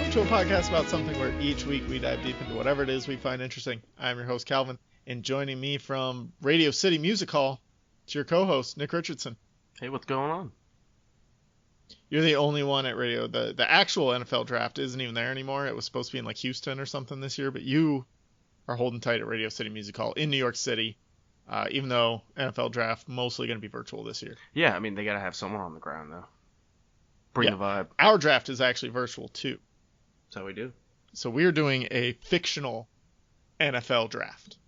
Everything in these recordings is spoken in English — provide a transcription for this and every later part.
Welcome to a podcast about something where each week we dive deep into whatever it is we find interesting. I'm your host, Calvin, and joining me from Radio City Music Hall, it's your co-host, Nick Richardson. Hey, what's going on? You're the only one at radio. The actual NFL draft isn't even there anymore. It was supposed to be in like Houston or something this year, but you are holding tight at Radio City Music Hall in New York City, even though NFL draft mostly going to be virtual this year. Yeah, I mean, they got to have someone on the ground, though. Bring the vibe. Our draft is actually virtual, too. That's how we do. So we're doing a fictional NFL draft.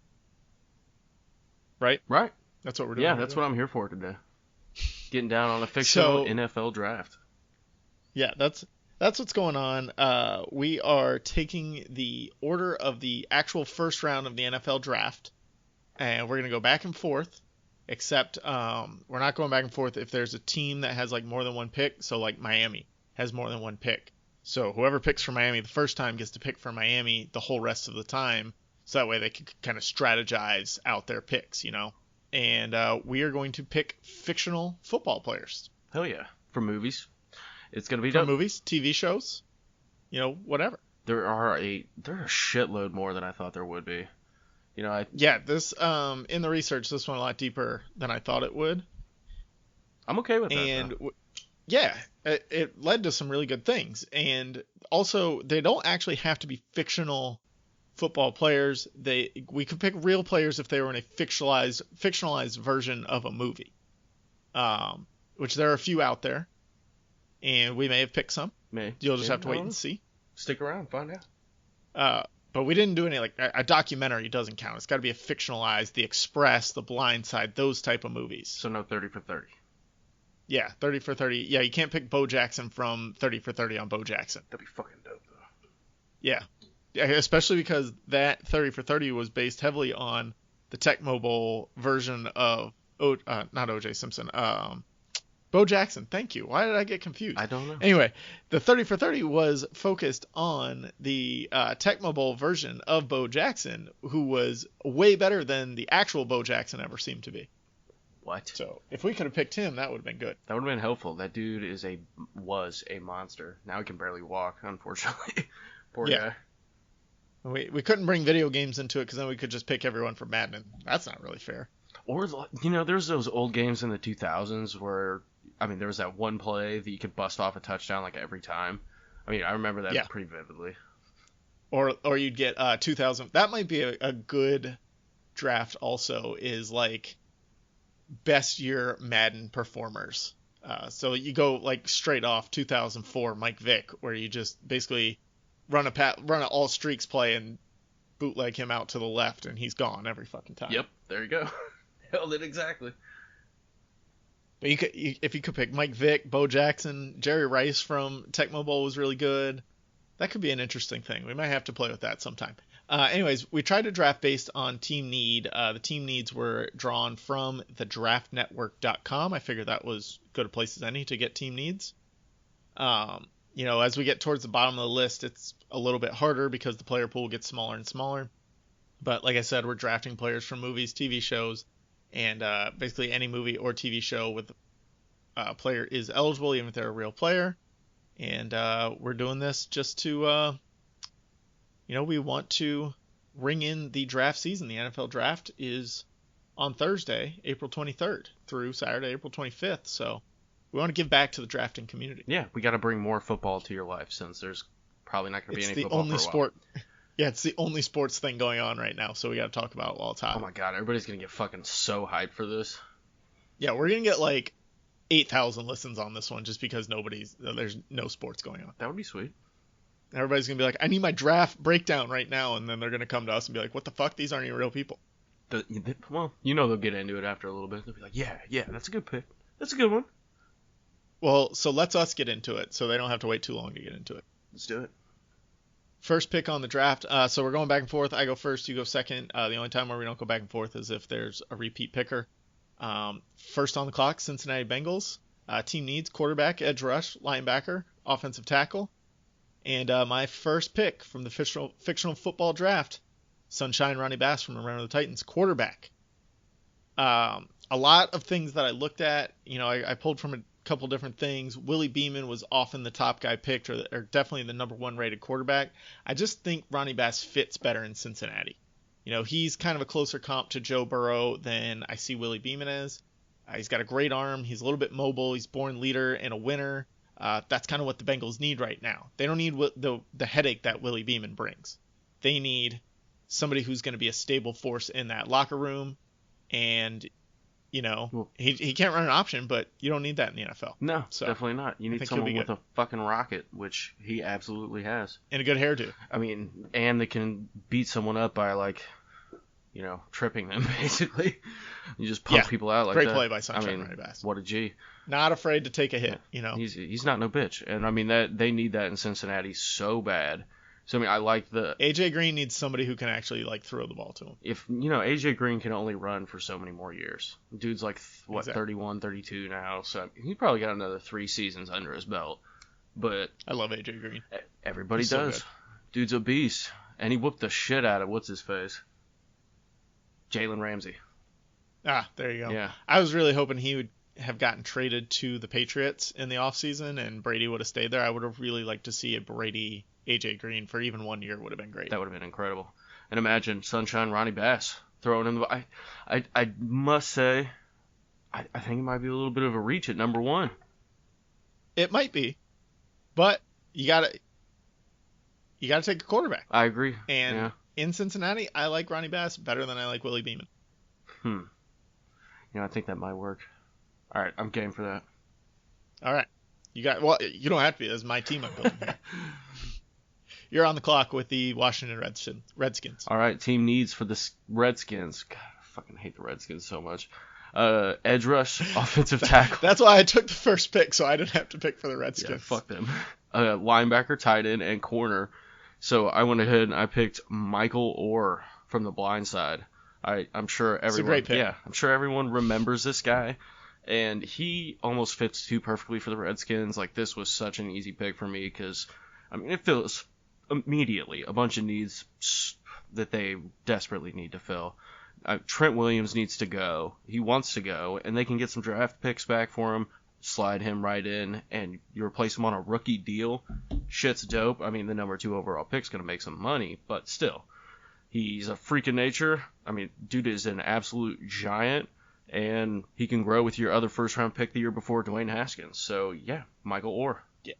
Right? Right. That's what we're doing. Yeah, that's what I'm here for today. Getting down on a fictional NFL draft. Yeah, that's what's going on. We are taking the order of the actual first round of the NFL draft, and we're going to go back and forth, except we're not going back and forth if there's a team that has like more than one pick. So like Miami has more than one pick. So whoever picks for Miami the first time gets to pick for Miami the whole rest of the time. So that way they can kind of strategize out their picks, you know. And we are going to pick fictional football players. Hell yeah. For movies. It's going to be For dope. movies, TV shows, you know, whatever. There are a shitload more than I thought there would be. You know, this in the research, this went a lot deeper than I thought it would. I'm okay with that. And yeah, it led to some really good things. And also, they don't actually have to be fictional football players. We could pick real players if they were in a fictionalized version of a movie, which there are a few out there, and we may have picked some. You'll just have to wait and see. Stick around, find out. But we didn't do any, like, a documentary doesn't count. It's got to be a fictionalized, The Express, The Blind Side, those type of movies. So no 30 for 30. Yeah, 30 for 30. Yeah, you can't pick Bo Jackson from 30 for 30 on Bo Jackson. That'd be fucking dope, though. Yeah, especially because that 30 for 30 was based heavily on the Tech Mobile version of, not O.J. Simpson, Bo Jackson. Thank you. Why did I get confused? I don't know. Anyway, the 30 for 30 was focused on the Tech Mobile version of Bo Jackson, who was way better than the actual Bo Jackson ever seemed to be. What? So if we could have picked him, that would have been good. That would have been helpful. That dude was a monster. Now he can barely walk, unfortunately. Poor guy. We couldn't bring video games into it because then we could just pick everyone from Madden. That's not really fair. Or, you know, there's those old games in the 2000s where, I mean, there was that one play that you could bust off a touchdown like every time. I mean, I remember that pretty vividly. Or you'd get 2000. That might be a good draft also, is like best year Madden performers. So you go like straight off 2004 Mike Vick, where you just basically run an all streaks play and bootleg him out to the left, and he's gone every fucking time. Yep, there you go. Held it exactly. But if you could pick Mike Vick, Bo Jackson, Jerry Rice from Tecmo Bowl was really good. That could be an interesting thing. We might have to play with that sometime. Anyways, we tried to draft based on team need. The team needs were drawn from thedraftnetwork.com. I figured that was good a place as any to get team needs. You know, as we get towards the bottom of the list, it's a little bit harder because the player pool gets smaller and smaller. But like I said, we're drafting players from movies, TV shows, and basically any movie or TV show with a player is eligible, even if they're a real player. And we're doing this just to, you know, we want to ring in the draft season. The NFL draft is on Thursday, April 23rd through Saturday, April 25th. So we want to give back to the drafting community. Yeah, we got to bring more football to your life since there's probably not going to be any football for a while. It's the only sport. Yeah, it's the only sports thing going on right now, so we got to talk about it while it's hot. Oh my god, everybody's going to get fucking so hyped for this. Yeah, we're going to get like 8,000 listens on this one just because there's no sports going on. That would be sweet. Everybody's going to be like, I need my draft breakdown right now, and then they're going to come to us and be like, what the fuck? These aren't even real people. Well, you know they'll get into it after a little bit. They'll be like, yeah, that's a good pick. That's a good one. Well, so let's us get into it so they don't have to wait too long to get into it. Let's do it. First pick on the draft. So we're going back and forth. I go first, you go second. The only time where we don't go back and forth is if there's a repeat picker. First on the clock, Cincinnati Bengals. Team needs quarterback, edge rush, linebacker, offensive tackle. And my first pick from the fictional football draft, Sunshine Ronnie Bass from Remember the Titans, quarterback. A lot of things that I looked at, you know, I pulled from a couple different things. Willie Beeman was often the top guy picked, or definitely the number one rated quarterback. I just think Ronnie Bass fits better in Cincinnati. He's kind of a closer comp to Joe Burrow than I see Willie Beeman as. He's got a great arm. He's a little bit mobile. He's born leader and a winner. That's kind of what the Bengals need right now. They don't need the headache that Willie Beeman brings. They need somebody who's going to be a stable force in that locker room. And, he can't run an option, but you don't need that in the NFL. No, so, definitely not. You need someone with a fucking rocket, which he absolutely has. And a good hairdo. I mean, and they can beat someone up by, tripping them, basically. You just pump people out like great that. Great play by Sunshine Ronnie Bass. What a G. Not afraid to take a hit, He's not no bitch. And, I mean, they need that in Cincinnati so bad. So, I mean, I like the... A.J. Green needs somebody who can actually, throw the ball to him. If, A.J. Green can only run for so many more years. Dude's, 31, 32 now. So, he probably got another 3 seasons under his belt. But... I love A.J. Green. Everybody does. So dude's a beast. And he whooped the shit out of what's-his-face? Jalen Ramsey. Ah, there you go. Yeah. I was really hoping he would have gotten traded to the Patriots in the offseason and Brady would have stayed there. I would have really liked to see a Brady... A.J. Green for even 1 year would have been great. That would have been incredible. And imagine Sunshine Ronnie Bass throwing in the... I must say, I think it might be a little bit of a reach at number 1. It might be, but you gotta take a quarterback. I agree. And in Cincinnati, I like Ronnie Bass better than I like Willie Beeman. I think that might work. All right, I'm game for that. All right. You don't have to be. That's my team I'm building here. You're on the clock with the Washington Redskins. All right, team needs for the Redskins. God, I fucking hate the Redskins so much. Edge rush, offensive tackle. That's why I took the first pick, so I didn't have to pick for the Redskins. Yeah, fuck them. Linebacker, tight end, and corner. So I went ahead and I picked Michael Orr from The Blind Side. I'm sure everyone. It's a great pick. Yeah, I'm sure everyone remembers this guy. And he almost fits too perfectly for the Redskins. This was such an easy pick for me because, it feels immediately a bunch of needs that they desperately need to fill. Trent Williams needs to go. He wants to go, and they can get some draft picks back for him, slide him right in, and you replace him on a rookie deal. Shit's dope. The number 2 overall pick's going to make some money, but still. He's a freak of nature. Dude is an absolute giant. And he can grow with your other first-round pick the year before, Dwayne Haskins. So, yeah, Michael Orr. Yeah.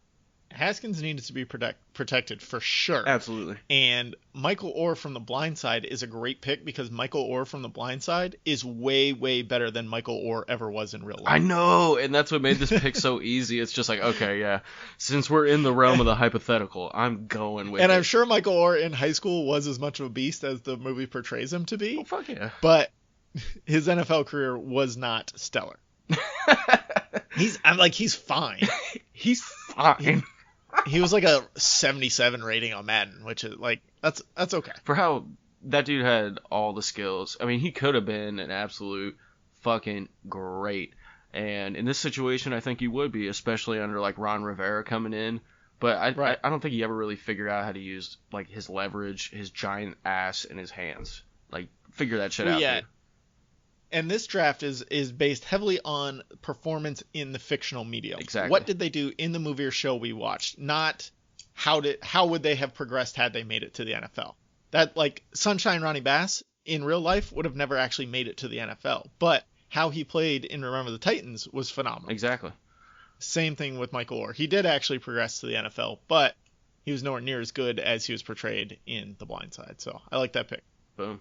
Haskins needed to be protected for sure. Absolutely. And Michael Orr from The Blind Side is a great pick because Michael Orr from The Blind Side is way, way better than Michael Orr ever was in real life. I know, and that's what made this pick so easy. It's just okay, yeah. Since we're in the realm of the hypothetical, I'm going with it. And I'm sure Michael Orr in high school was as much of a beast as the movie portrays him to be. Oh, fuck yeah. But... his NFL career was not stellar. He's fine. He's fine. He was a 77 rating on Madden, which is that's okay. For how that dude had all the skills. He could have been an absolute fucking great. And in this situation, I think he would be, especially under Ron Rivera coming in. But I don't think he ever really figured out how to use his leverage, his giant ass, and his hands. Figure that shit out. Yeah. Dude. And this draft is based heavily on performance in the fictional medium. Exactly. What did they do in the movie or show we watched? Not how would they have progressed had they made it to the NFL. That Sunshine Ronnie Bass in real life would have never actually made it to the NFL. But how he played in Remember the Titans was phenomenal. Exactly. Same thing with Michael Orr. He did actually progress to the NFL, but he was nowhere near as good as he was portrayed in The Blind Side. So I like that pick. Boom.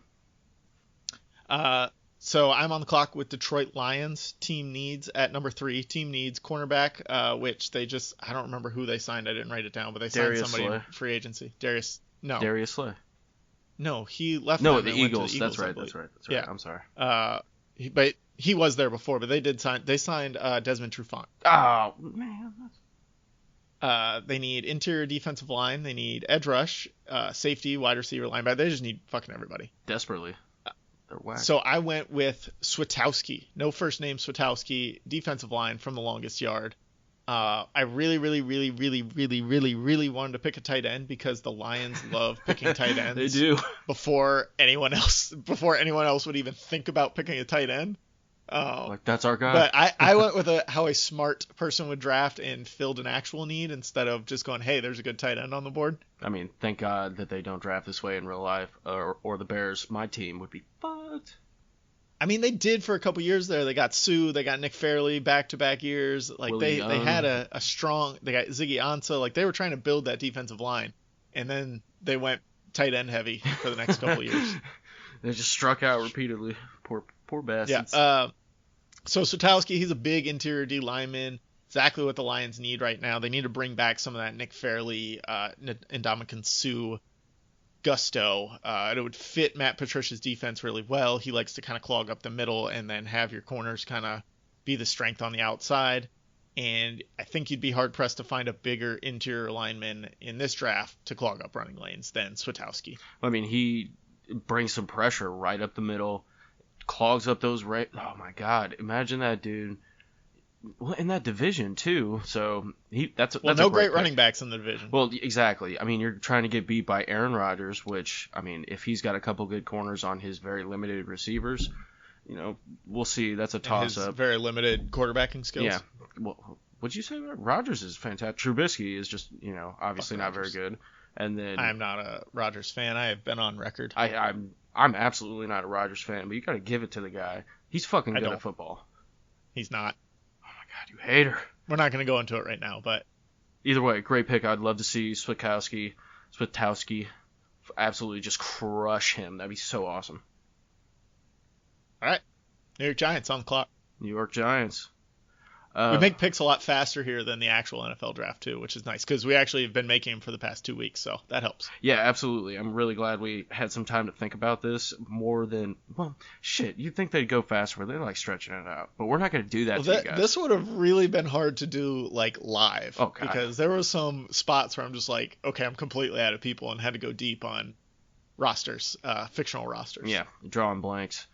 So I'm on the clock with Detroit Lions. Team needs at number 3. Team needs cornerback, which they just, I don't remember who they signed. I didn't write it down, but they signed somebody in free agency. Darius Slay. No, he left. No, the Eagles. That's right. Yeah. I'm sorry. But he was there before, but they signed Desmond Trufant. Oh, man. They need interior defensive line. They need edge rush, safety, wide receiver, linebacker. They just need fucking everybody. Desperately. So I went with Switowski. No first name Switowski, defensive line from the longest yard. I really, really, really, really, really, really, really wanted to pick a tight end because the Lions love picking tight ends. They do. Before anyone else would even think about picking a tight end. Um, Like, that's our guy. but I went with how a smart person would draft and filled an actual need instead of just going, hey, there's a good tight end on the board. I mean, thank God that they don't draft this way in real life, or the Bears, my team, would be fucked. I mean, they did for a couple years there. They got Sue, they got Nick Fairley back-to-back years. Like Willie they had Young. a strong. They got Ziggy Ansah. Like they were trying to build that defensive line, and then they went tight end heavy for the next couple years. They just struck out repeatedly. Poor Yeah. bastards. So Sotowski, he's a big interior D lineman. Exactly what the Lions need right now. They need to bring back some of that Nick Fairley, Ndamukong Suh gusto. It would fit Matt Patricia's defense really well. He likes to kind of clog up the middle and then have your corners kind of be the strength on the outside. And I think you'd be hard pressed to find a bigger interior lineman in this draft to clog up running lanes than Sotowski. I mean, he brings some pressure right up the middle, clogs up those Oh my God! Imagine that dude. Well, in that division too. So that's Well, a no great great pick. running backs in the division. Well, exactly. I mean, you're trying to get beat by Aaron Rodgers, which, I mean, if he's got a couple good corners on his very limited receivers, we'll see. That's a And toss his up. very limited quarterbacking skills. Yeah. Well, what'd you say? Rodgers is fantastic. Trubisky is just, obviously Fuck not very Rodgers. good. And then I am not a Rodgers fan. I have been on record. I'm absolutely not a Rodgers fan, but you got to give it to the guy. He's fucking I good don't. at football. He's not. Oh my God, you hater. We're not going to go into it right now, but Either way, great pick. I'd love to see Switowski absolutely just crush him. That'd be so awesome. all right. New York Giants on the clock. New York Giants. We make picks a lot faster here than the actual NFL draft too, which is nice because we actually have been making them for the past 2 weeks, so that helps. Yeah, absolutely. I'm really glad we had some time to think about this more than, well, shit. You'd think they'd go faster, but they're like stretching it out. But we're not going to do that to you guys. This would have really been hard to do like live Oh, God. because there were some spots where I'm just like, okay, I'm completely out of people and had to go deep on rosters, fictional rosters. Yeah, drawing blanks.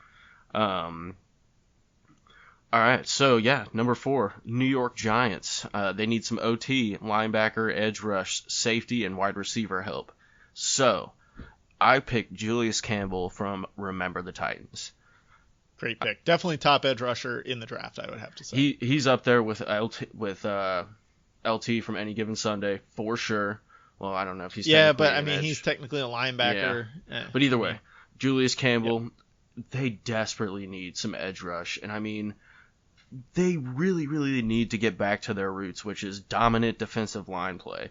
All right, so yeah, number 4, New York Giants. They need some OT, linebacker, edge rush, safety, and wide receiver help. So I picked Julius Campbell from Remember the Titans. Great pick. Definitely top edge rusher in the draft, I would have to say. He's up there with LT from Any Given Sunday for sure. Well, I don't know if he's but I an mean edge. he's technically a linebacker. But either way, Julius Campbell, they desperately need some edge rush, and I mean, they really, really need to get back to their roots, which is dominant defensive line play.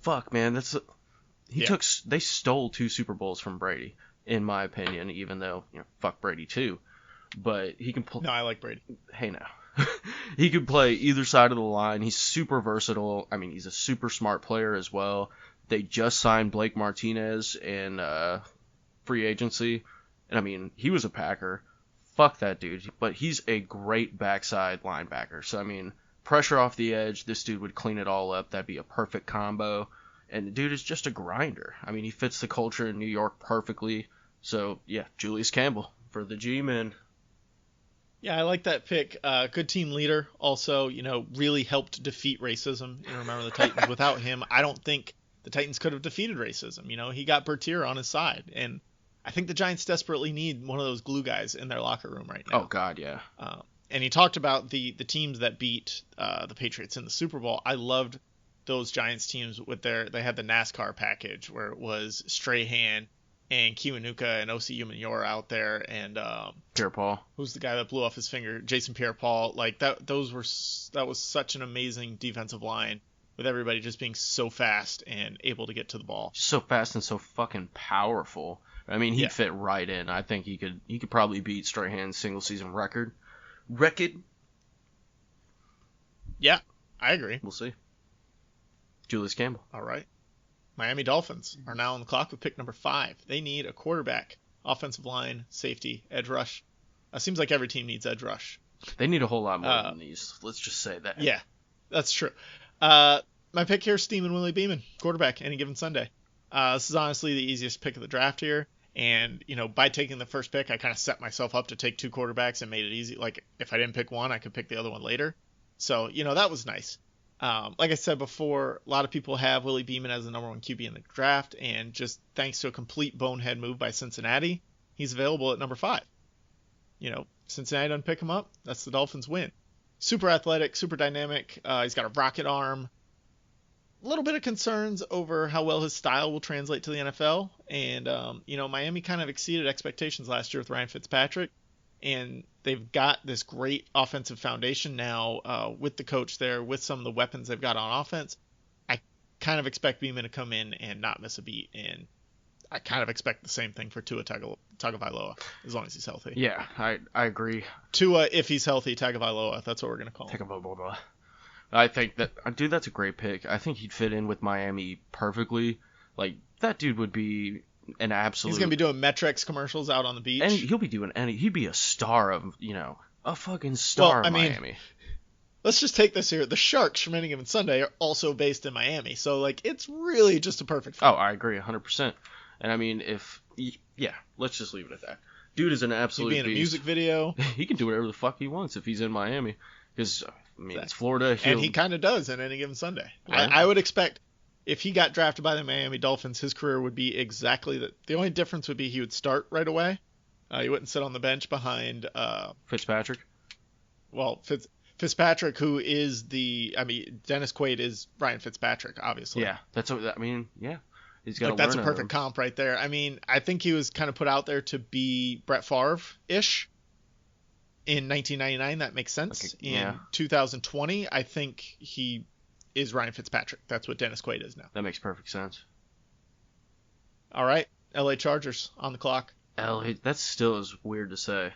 Fuck, man, they stole 2 Super Bowls from Brady, in my opinion, even though, fuck Brady too. But he can play. No, I like Brady. Hey now. He can play either side of the line. He's super versatile. I mean, he's a super smart player as well. They just signed Blake Martinez in free agency. And I mean, he was a Packer. Fuck that dude. But he's a great backside linebacker. So, I mean, pressure off the edge, this dude would clean it all up. That'd be a perfect combo. And the dude is just a grinder. I mean, he fits the culture in New York perfectly. So, yeah, Julius Campbell for the G-Men. Yeah, I like that pick. Good team leader. Also, really helped defeat racism. Remember the Titans. Without him, I don't think the Titans could have defeated racism. He got Bertier on his side. And I think the Giants desperately need one of those glue guys in their locker room right now. Oh, God, yeah. And he talked about the teams that beat the Patriots in the Super Bowl. I loved those Giants teams they had the NASCAR package where it was Strahan and Kiwanuka and O.C. Umenyiora out there, and Pierre-Paul. Who's the guy that blew off his finger? Jason Pierre-Paul. Like that was such an amazing defensive line with everybody just being so fast and able to get to the ball. So fast and so fucking powerful. I mean, he'd fit right in. I think he could probably beat Strahan's single season record. Yeah, I agree. We'll see. Julius Campbell. All right. Miami Dolphins are now on the clock with pick number 5. They need a quarterback, offensive line, safety, edge rush. Seems like every team needs edge rush. They need a whole lot more than these. Let's just say that. Yeah, that's true. My pick here is Steamin' Willie Beeman, quarterback, Any Given Sunday. This is honestly the easiest pick of the draft here. And, by taking the first pick, I kind of set myself up to take 2 quarterbacks and made it easy. Like, if I didn't pick one, I could pick the other one later. So, that was nice. Like I said before, a lot of people have Willie Beeman as the number 1 QB in the draft, and just thanks to a complete bonehead move by Cincinnati, he's available at number 5. Cincinnati doesn't pick him up, that's the Dolphins win. Super athletic, super dynamic. He's got a rocket arm. A little bit of concerns over how well his style will translate to the NFL. And, Miami kind of exceeded expectations last year with Ryan Fitzpatrick. And they've got this great offensive foundation now with the coach there, with some of the weapons they've got on offense. I kind of expect Beeman to come in and not miss a beat. And I kind of expect the same thing for Tua Tagovailoa, as long as he's healthy. Yeah, I agree. Tua, if he's healthy, Tagovailoa, that's what we're going to call him. Tagovailoa. I think dude, that's a great pick. I think he'd fit in with Miami perfectly. Like, that dude would be an absolute... He's going to be doing Metrex commercials out on the beach. And he'll be doing he'd be a star of, a fucking star of Miami. Let's just take this here. The Sharks from Any Given Sunday are also based in Miami. So, it's really just a perfect fit. Oh, I agree 100%. And I mean, let's just leave it at that. Dude is an absolute beast. He'd be in a music video. He can do whatever the fuck he wants if he's in Miami. Because, it's Florida. And he kind of does in Any Given Sunday. Right. I would expect if he got drafted by the Miami Dolphins, his career would be exactly that. The only difference would be he would start right away. He wouldn't sit on the bench behind Fitzpatrick. Well, Fitzpatrick, who is Dennis Quaid is Ryan Fitzpatrick, obviously. Yeah, yeah. He's got that's a perfect comp right there. I think he was kind of put out there to be Brett Favre-ish in 1999. That makes sense. Okay, yeah. In 2020, I think he is Ryan Fitzpatrick. That's what Dennis Quaid is now. That makes perfect sense. All right, LA Chargers on the clock. That still is weird to say.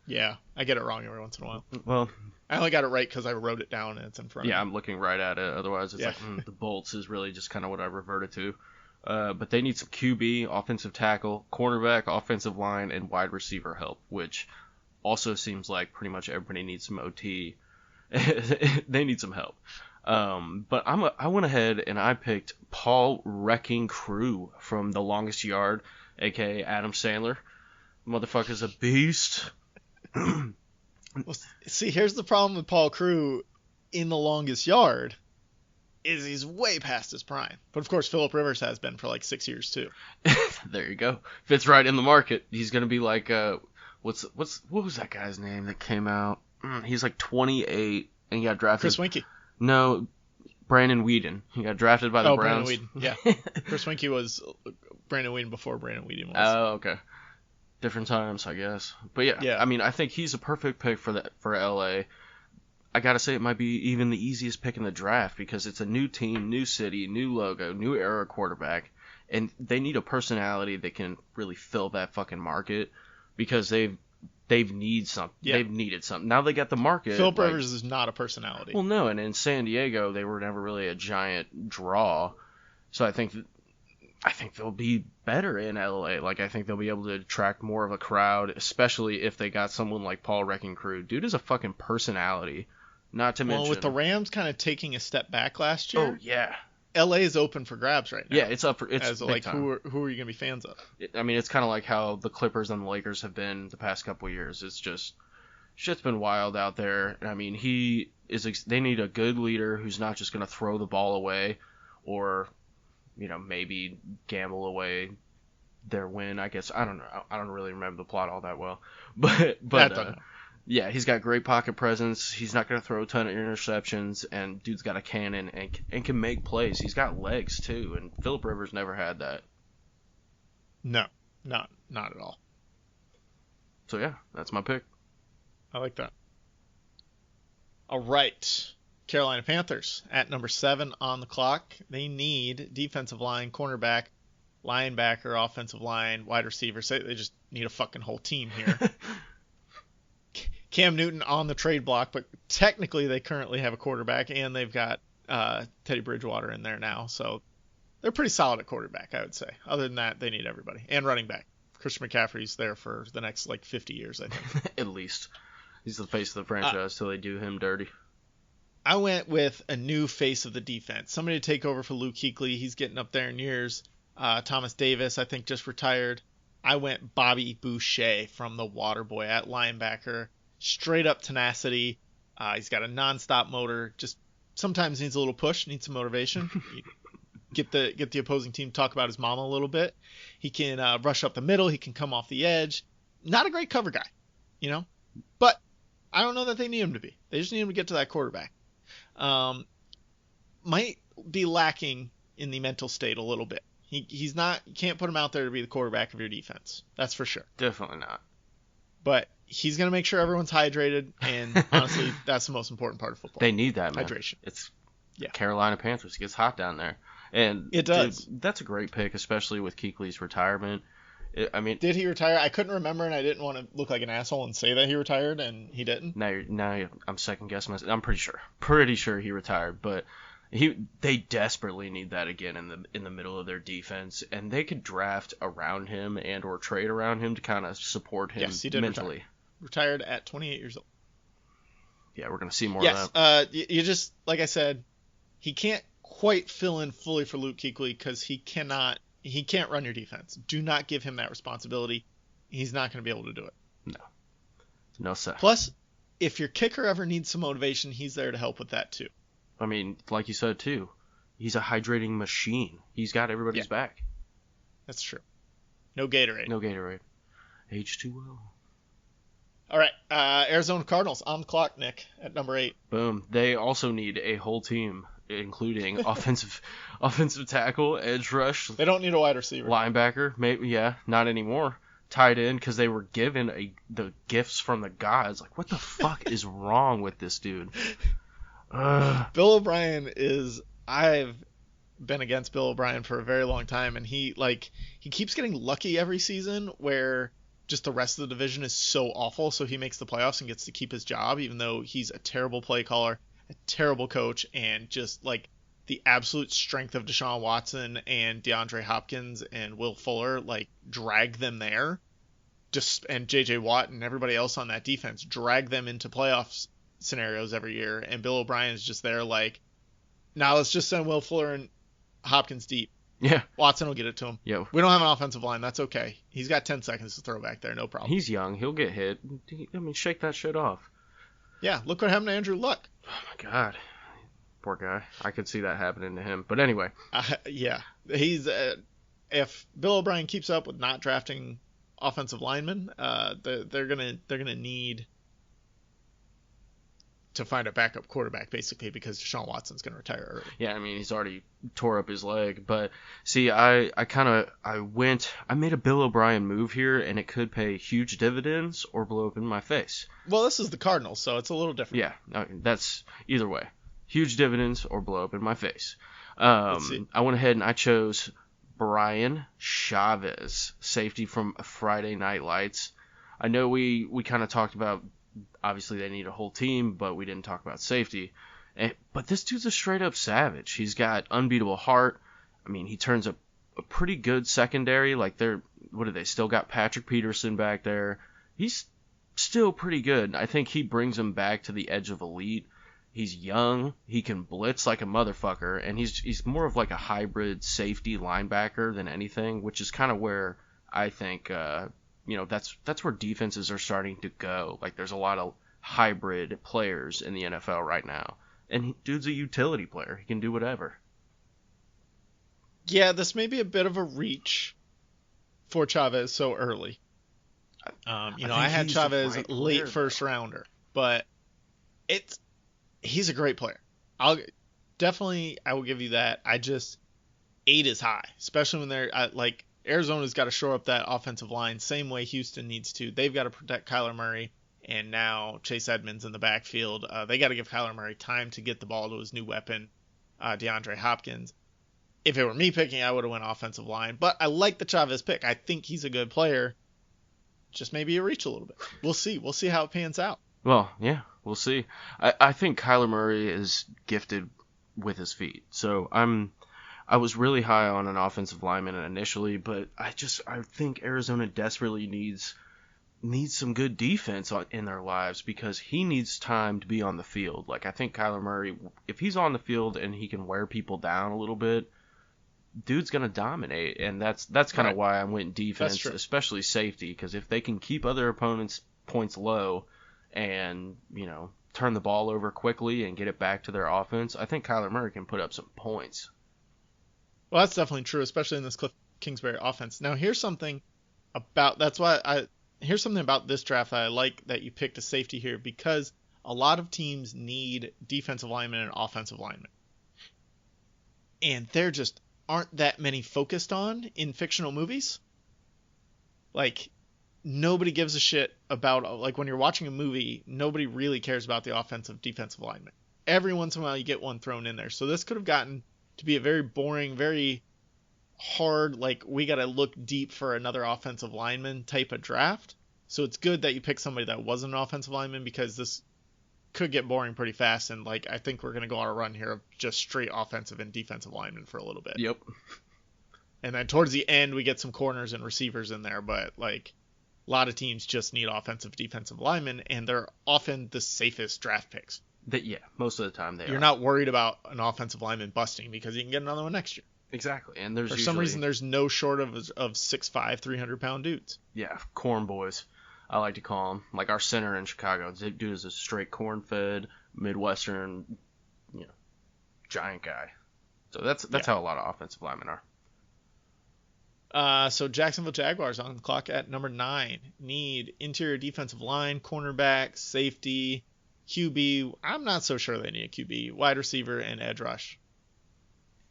Yeah, I get it wrong every once in a while. Well, I only got it right because I wrote it down and it's in front of me. Yeah, I'm looking right at it. Otherwise, it's the Bolts is really just kind of what I reverted to. But they need some QB, offensive tackle, cornerback, offensive line, and wide receiver help, which also seems like pretty much everybody needs some OT. They need some help. But I went ahead and I picked Paul Wrecking Crew from The Longest Yard, a.k.a. Adam Sandler. Motherfucker's a beast. Well, see, here's the problem with Paul Crew in The Longest Yard. Is he's way past his prime. But of course, Phillip Rivers has been for 6 years too. There you go. Fits right in the market. He's gonna be like what was that guy's name that came out? He's 28 and he got drafted. Chris Winkie. No, Brandon Weeden. He got drafted by the Browns. Brandon Weeden. Yeah. Chris Winkie was Brandon Weeden before Brandon Weeden was. Oh, okay. Different times, I guess. But yeah. I think he's a perfect pick for LA. I gotta say, it might be even the easiest pick in the draft because it's a new team, new city, new logo, new era quarterback, and they need a personality that can really fill that fucking market because they've needed something. Yeah. They've needed something. Now they got the market. Phillip Rivers is not a personality. Well, no, and in San Diego they were never really a giant draw, so I think they'll be better in LA. I think they'll be able to attract more of a crowd, especially if they got someone like Paul Wrecking Crew. Dude is a fucking personality. Not to mention... Well, with the Rams kind of taking a step back last year... Oh, yeah. LA is open for grabs right now. Yeah, it's up for... It's as big time. Who are you going to be fans of? It's kind of like how the Clippers and the Lakers have been the past couple of years. It's just... Shit's been wild out there. They need a good leader who's not just going to throw the ball away or, maybe gamble away their win, I guess. I don't know. I don't really remember the plot all that well. But yeah, he's got great pocket presence. He's not going to throw a ton of interceptions, and dude's got a cannon and can make plays. He's got legs, too, and Phillip Rivers never had that. No, not at all. So, yeah, that's my pick. I like that. All right. Carolina Panthers at number 7 on the clock. They need defensive line, cornerback, linebacker, offensive line, wide receiver. So they just need a fucking whole team here. Cam Newton on the trade block, but technically they currently have a quarterback, and they've got Teddy Bridgewater in there now. So they're pretty solid at quarterback, I would say. Other than that, they need everybody. And running back. Christian McCaffrey's there for the next 50 years, I think. At least. He's the face of the franchise till they do him dirty. I went with a new face of the defense. Somebody to take over for Luke Kuechly. He's getting up there in years. Thomas Davis, I think, just retired. I went Bobby Boucher from the Waterboy at linebacker. Straight up tenacity. He's got a nonstop motor. Just sometimes needs a little push, needs some motivation. Get the opposing team to talk about his mama a little bit. He can rush up the middle. He can come off the edge. Not a great cover guy, But I don't know that they need him to be. They just need him to get to that quarterback. Um, might be lacking in the mental state a little bit. He's not. You can't put him out there to be the quarterback of your defense. That's for sure. Definitely not. But he's gonna make sure everyone's hydrated, and honestly, that's the most important part of football. They need that, man. Hydration. It's Yeah, Carolina Panthers. It gets hot down there. And it does. dude, that's a great pick, especially with Kuechly's retirement. I mean, Did he retire? I couldn't remember, and I didn't want to look like an asshole and say that he retired, and he didn't. I'm second guessing myself. I'm pretty sure he retired, but they desperately need that again in the middle of their defense, and they could draft around him and or trade around him to kind of support him Yes, he did mentally. retire. Retired at 28 years old. Yeah, we're gonna see more Yes, of that. you just like I said, he can't quite fill in fully for Luke Kuechly because he can't run your defense. Do not give him that responsibility. He's not going to be able to do it. No sir. Plus, if your kicker ever needs some motivation, he's there to help with that too. I mean, like you said too, he's a hydrating machine. He's got everybody's Yeah, back. that's true. No Gatorade. No Gatorade. H2O. All right, Arizona Cardinals on the clock, Nick, at number 8. Boom. They also need a whole team, including offensive tackle, edge rush, They don't need a wide receiver. linebacker. Maybe not anymore. Tight end because they were given the gifts from the gods. Like, what the fuck is wrong with this dude? Bill O'Brien is. I've been against Bill O'Brien for a very long time, and he keeps getting lucky every season where just the rest of the division is so awful, so he makes the playoffs and gets to keep his job, even though he's a terrible play caller, a terrible coach, and just like the absolute strength of Deshaun Watson and DeAndre Hopkins and Will Fuller like drag them there. Just and JJ Watt and everybody else on that defense drag them into playoffs scenarios every year, and Bill O'Brien is just there like, now let's just send Will Fuller and Hopkins deep. Yeah. Watson will get it to him. Yo. We don't have an offensive line. That's okay. He's got 10 seconds to throw back there. No problem. He's young. He'll get hit. I mean, shake that shit off. Yeah, look what happened to Andrew Luck. Oh my god. Poor guy. I could see that happening to him. But anyway. Yeah. He's if Bill O'Brien keeps up with not drafting offensive linemen, they're gonna need to find a backup quarterback basically because Deshaun Watson's gonna retire early. Yeah, I mean, he's already tore up his leg. But see, I made a Bill O'Brien move here, and it could pay huge dividends or blow up in my face. Well, this is the Cardinals, so it's a little different. Yeah, that's either way. Huge dividends or blow up in my face. Let's see. I went ahead and I chose Brian Chavez, safety from Friday Night Lights. I know we kind of talked about, obviously they need a whole team, but we didn't talk about safety. But this dude's a straight up savage. He's got unbeatable heart. I mean, he turns a pretty good secondary. Like what do they still got Patrick Peterson back there? He's still pretty good. I think he brings him back to the edge of elite. He's young. He can blitz like a motherfucker, and he's more of like a hybrid safety linebacker than anything, which is kind of where I think that's where defenses are starting to go. Like there's a lot of hybrid players in the NFL right now, and dude's a utility player. He can do whatever. Yeah, this may be a bit of a reach for Chavez so early. I had Chavez late first rounder, but he's a great player. I will give you that. I just 8 is high, especially when they're like Arizona's got to shore up that offensive line same way Houston needs to. They've got to protect Kyler Murray, and now Chase Edmonds in the backfield. They got to give Kyler Murray time to get the ball to his new weapon, DeAndre Hopkins. If it were me picking, I would have went offensive line, but I like the Chavez pick. I think he's a good player. Just maybe a reach a little bit. We'll see. We'll see how it pans out. Well, yeah, we'll see. I think Kyler Murray is gifted with his feet. So I was really high on an offensive lineman initially, but I think Arizona desperately needs some good defense in their lives because he needs time to be on the field. Like I think Kyler Murray, if he's on the field and he can wear people down a little bit, dude's gonna dominate, and that's kind of why I went defense, especially safety, because if they can keep other opponents' points low and turn the ball over quickly and get it back to their offense, I think Kyler Murray can put up some points. Well, that's definitely true, especially in this Cliff Kingsbury offense. Now, here's something about that's why here's something about this draft that I like that you picked a safety here because a lot of teams need defensive linemen and offensive linemen. And there just aren't that many focused on in fictional movies. Like, nobody gives a shit about, like, when you're watching a movie, nobody really cares about the offensive defensive lineman. Every once in a while you get one thrown in there. So this could have gotten to be a very boring, very hard, like, we got to look deep for another offensive lineman type of draft. So it's good that you picked somebody that wasn't an offensive lineman because this could get boring pretty fast. And, like, I think we're going to go on a run here of just straight offensive and defensive linemen for a little bit. Yep. And then towards the end, we get some corners and receivers in there. But, like, a lot of teams just need offensive, defensive linemen, and they're often the safest draft picks. Yeah, most of the time they are. You're not worried about an offensive lineman busting because you can get another one next year. Exactly, and there's For some reason, there's no short of 6'5", 300-pound dudes. Yeah, corn boys, I like to call them. Like our center in Chicago, dude is a straight corn-fed Midwestern, giant guy. So that's how a lot of offensive linemen are. So Jacksonville Jaguars on the clock at number 9 need interior defensive line, cornerback, safety, QB. I'm not so sure they need a QB, wide receiver, and edge rush.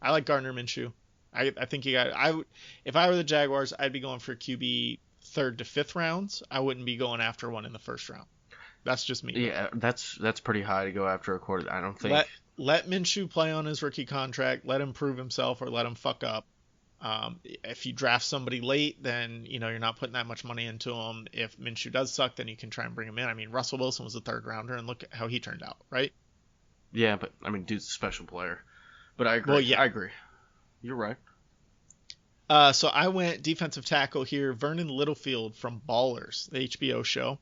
I like Gardner Minshew. I think if I were the Jaguars, I'd be going for QB 3rd to 5th rounds. I wouldn't be going after one in the 1st round. That's just me. Yeah, that's pretty high to go after a quarter. I don't think. Let Minshew play on his rookie contract. Let him prove himself or let him fuck up. If you draft somebody late, then you're not putting that much money into him. If Minshew does suck, then you can try and bring him in. I mean, Russell Wilson was a 3rd rounder, and look at how he turned out, right? Yeah, but I mean, dude's a special player. But I agree. Well, yeah. I agree. You're right. So I went defensive tackle here, Vernon Littlefield from Ballers, the HBO show.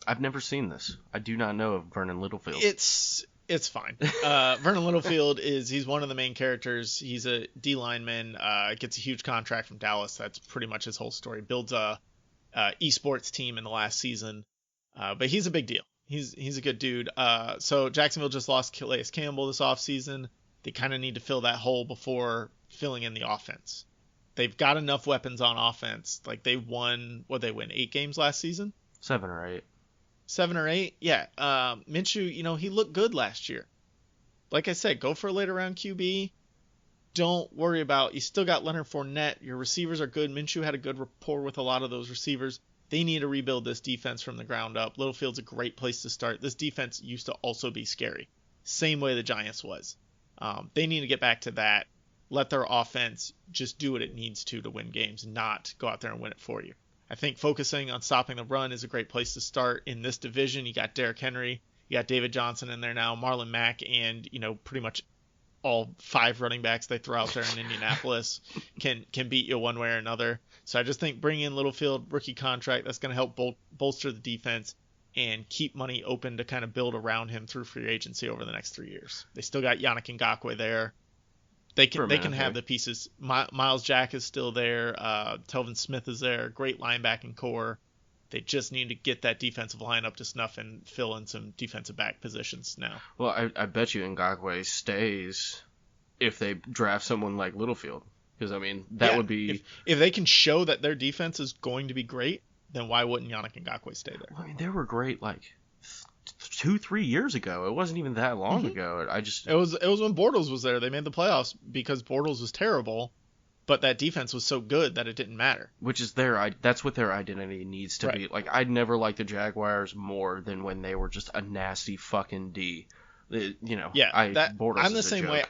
I've never seen this. I do not know of Vernon Littlefield. It's fine. Vernon Littlefield he's one of the main characters. He's a D lineman. Gets a huge contract from Dallas. That's pretty much his whole story. Builds a esports team in the last season. But he's a big deal. He's a good dude. So Jacksonville just lost Calais Campbell this offseason. They kind of need to fill that hole before filling in the offense. They've got enough weapons on offense. Like they won 8 games last season? 7 or 8. 7 or 8? Yeah. Minshew, he looked good last year. Like I said, go for a later round QB. Don't worry about, you still got Leonard Fournette. Your receivers are good. Minshew had a good rapport with a lot of those receivers. They need to rebuild this defense from the ground up. Littlefield's a great place to start. This defense used to also be scary. Same way the Giants was. They need to get back to that. Let their offense just do what it needs to win games, not go out there and win it for you. I think focusing on stopping the run is a great place to start in this division. You got Derrick Henry, you got David Johnson in there now, Marlon Mack, and pretty much all 5 running backs they throw out there in Indianapolis can beat you one way or another. So I just think bringing in Littlefield, rookie contract, that's going to help bolster the defense and keep money open to kind of build around him through free agency over the next 3 years. They still got Yannick Ngakoue there. They can have the pieces. Miles Jack is still there. Telvin Smith is there. Great linebacking core. They just need to get that defensive line up to snuff and fill in some defensive back positions now. Well, I bet you Ngakoue stays if they draft someone like Littlefield. Because, I mean, that would be... If they can show that their defense is going to be great, then why wouldn't Yannick Ngakoue stay there? Well, I mean, they were great, 2-3 years ago. It wasn't even that long ago. It was when Bortles was there. They made the playoffs because Bortles was terrible, but that defense was so good that it didn't matter. Which is that's what their identity needs to be. Like, I'd never liked the Jaguars more than when they were just a nasty fucking D. Bortles I'm the same way.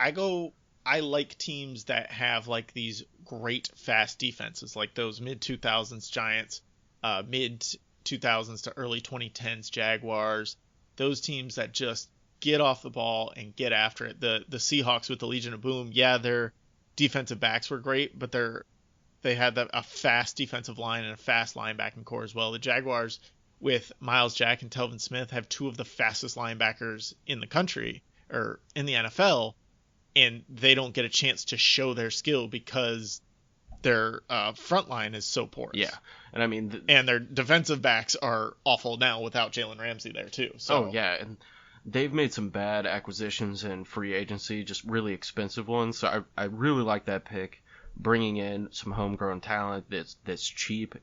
I like teams that have like these great fast defenses, like those mid 2000s Giants, mid 2000s to early 2010s Jaguars. Those teams that just get off the ball and get after it. The Seahawks with the Legion of Boom, their defensive backs were great, but they had a fast defensive line and a fast linebacking core as well. The Jaguars with Miles Jack and Telvin Smith have 2 of the fastest linebackers in the country or in the NFL, and they don't get a chance to show their skill because their front line is so porous. Yeah, and I mean, and their defensive backs are awful now without Jalen Ramsey there too. So. Oh yeah, and they've made some bad acquisitions in free agency, just really expensive ones. So I really like that pick, bringing in some homegrown talent that's cheap.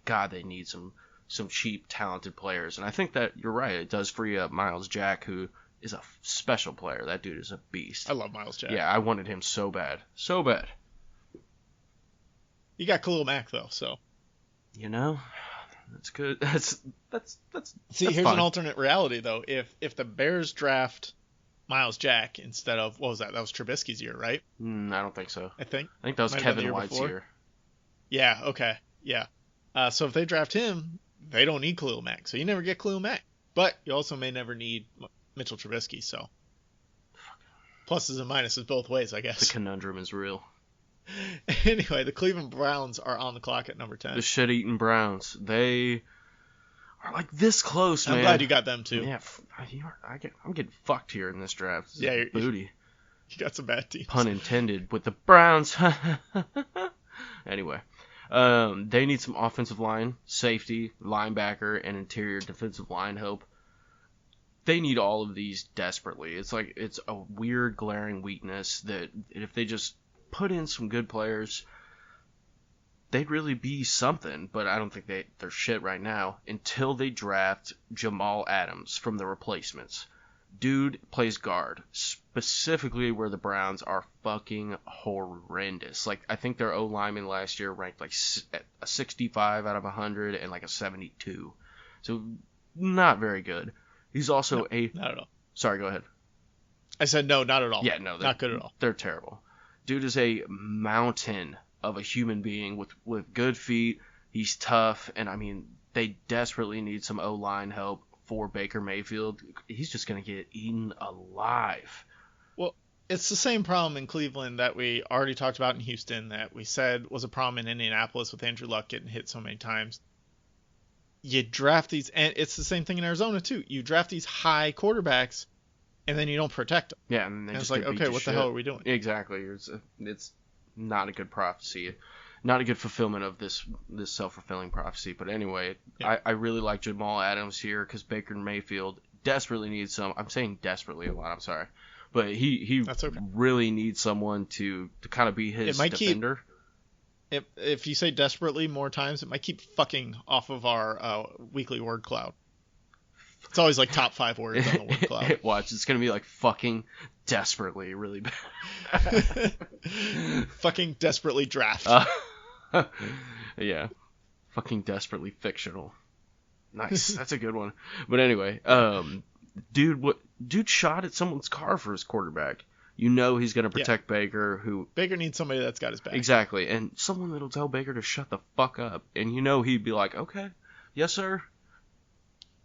God, they need some some cheap, talented players. And I think that you're right. It does free up Miles Jack, who is a special player. That dude is a beast. I love Miles Jack. Yeah, I wanted him so bad. So bad. You got Khalil Mack, though, so. You know, that's good. That's See, that's here's fine. an alternate reality, though. If the Bears draft Miles Jack instead of, what was that? That was Trubisky's year, right? I don't think so. I think. I think that was Might have been the Kevin year White's before. year. Yeah, okay. Yeah. So if they draft him, they don't need Khalil Mack. So you never get Khalil Mack. But you also may never need Mitchell Trubisky, so. Pluses and minuses both ways, I The guess. conundrum is real. Anyway, the Cleveland Browns are on the clock at number 10. The shit-eating Browns. They are like this close, man. I'm glad you got them, too. Yeah, I'm getting fucked here in this draft. This is Yeah, booty. You got some bad teams. Pun intended with the Browns. Anyway, they need some offensive line, safety, linebacker, and interior defensive line help. They need all of these desperately. It's a weird, glaring weakness that if they just put in some good players, they'd really be something. But I don't think they're shit right now until they draft Jamal Adams from the replacements. Dude plays guard, specifically where the Browns are fucking horrendous. Like, I think their O-lineman last year ranked like a 65 out of 100 and like a 72. So, not very good. He's also not at all. Sorry, go ahead. I said no, not at all. Yeah, no. Not good at all. They're terrible. Dude is a mountain of a human being with good feet. He's tough, and I mean, they desperately need some O-line help for Baker Mayfield. He's just going to get eaten alive. Well, it's the same problem in Cleveland that we already talked about in Houston that we said was a problem in Indianapolis with Andrew Luck getting hit so many times. You draft these, and it's the same thing in Arizona too. You draft these high quarterbacks, and then you don't protect them. Yeah, and it's like, okay, what the hell are we doing? Exactly. It's not a good prophecy. Not a good fulfillment of this self-fulfilling prophecy. But anyway, yeah. I really like Jamal Adams here because Baker Mayfield desperately needs some. I'm saying desperately a lot. I'm sorry. But he That's okay. really needs someone to kind of be his defender. If you say desperately more times, it might keep fucking off of our weekly word cloud. It's always like top 5 words on the word cloud. Watch, it's going to be like fucking desperately really bad. Fucking desperately draft. Yeah. Fucking desperately fictional. Nice. That's a good one. But anyway, dude shot at someone's car for his quarterback. You know he's going to protect Baker, who... Baker needs somebody that's got his back. Exactly. And someone that'll tell Baker to shut the fuck up. And you know he'd be like, okay, yes, sir.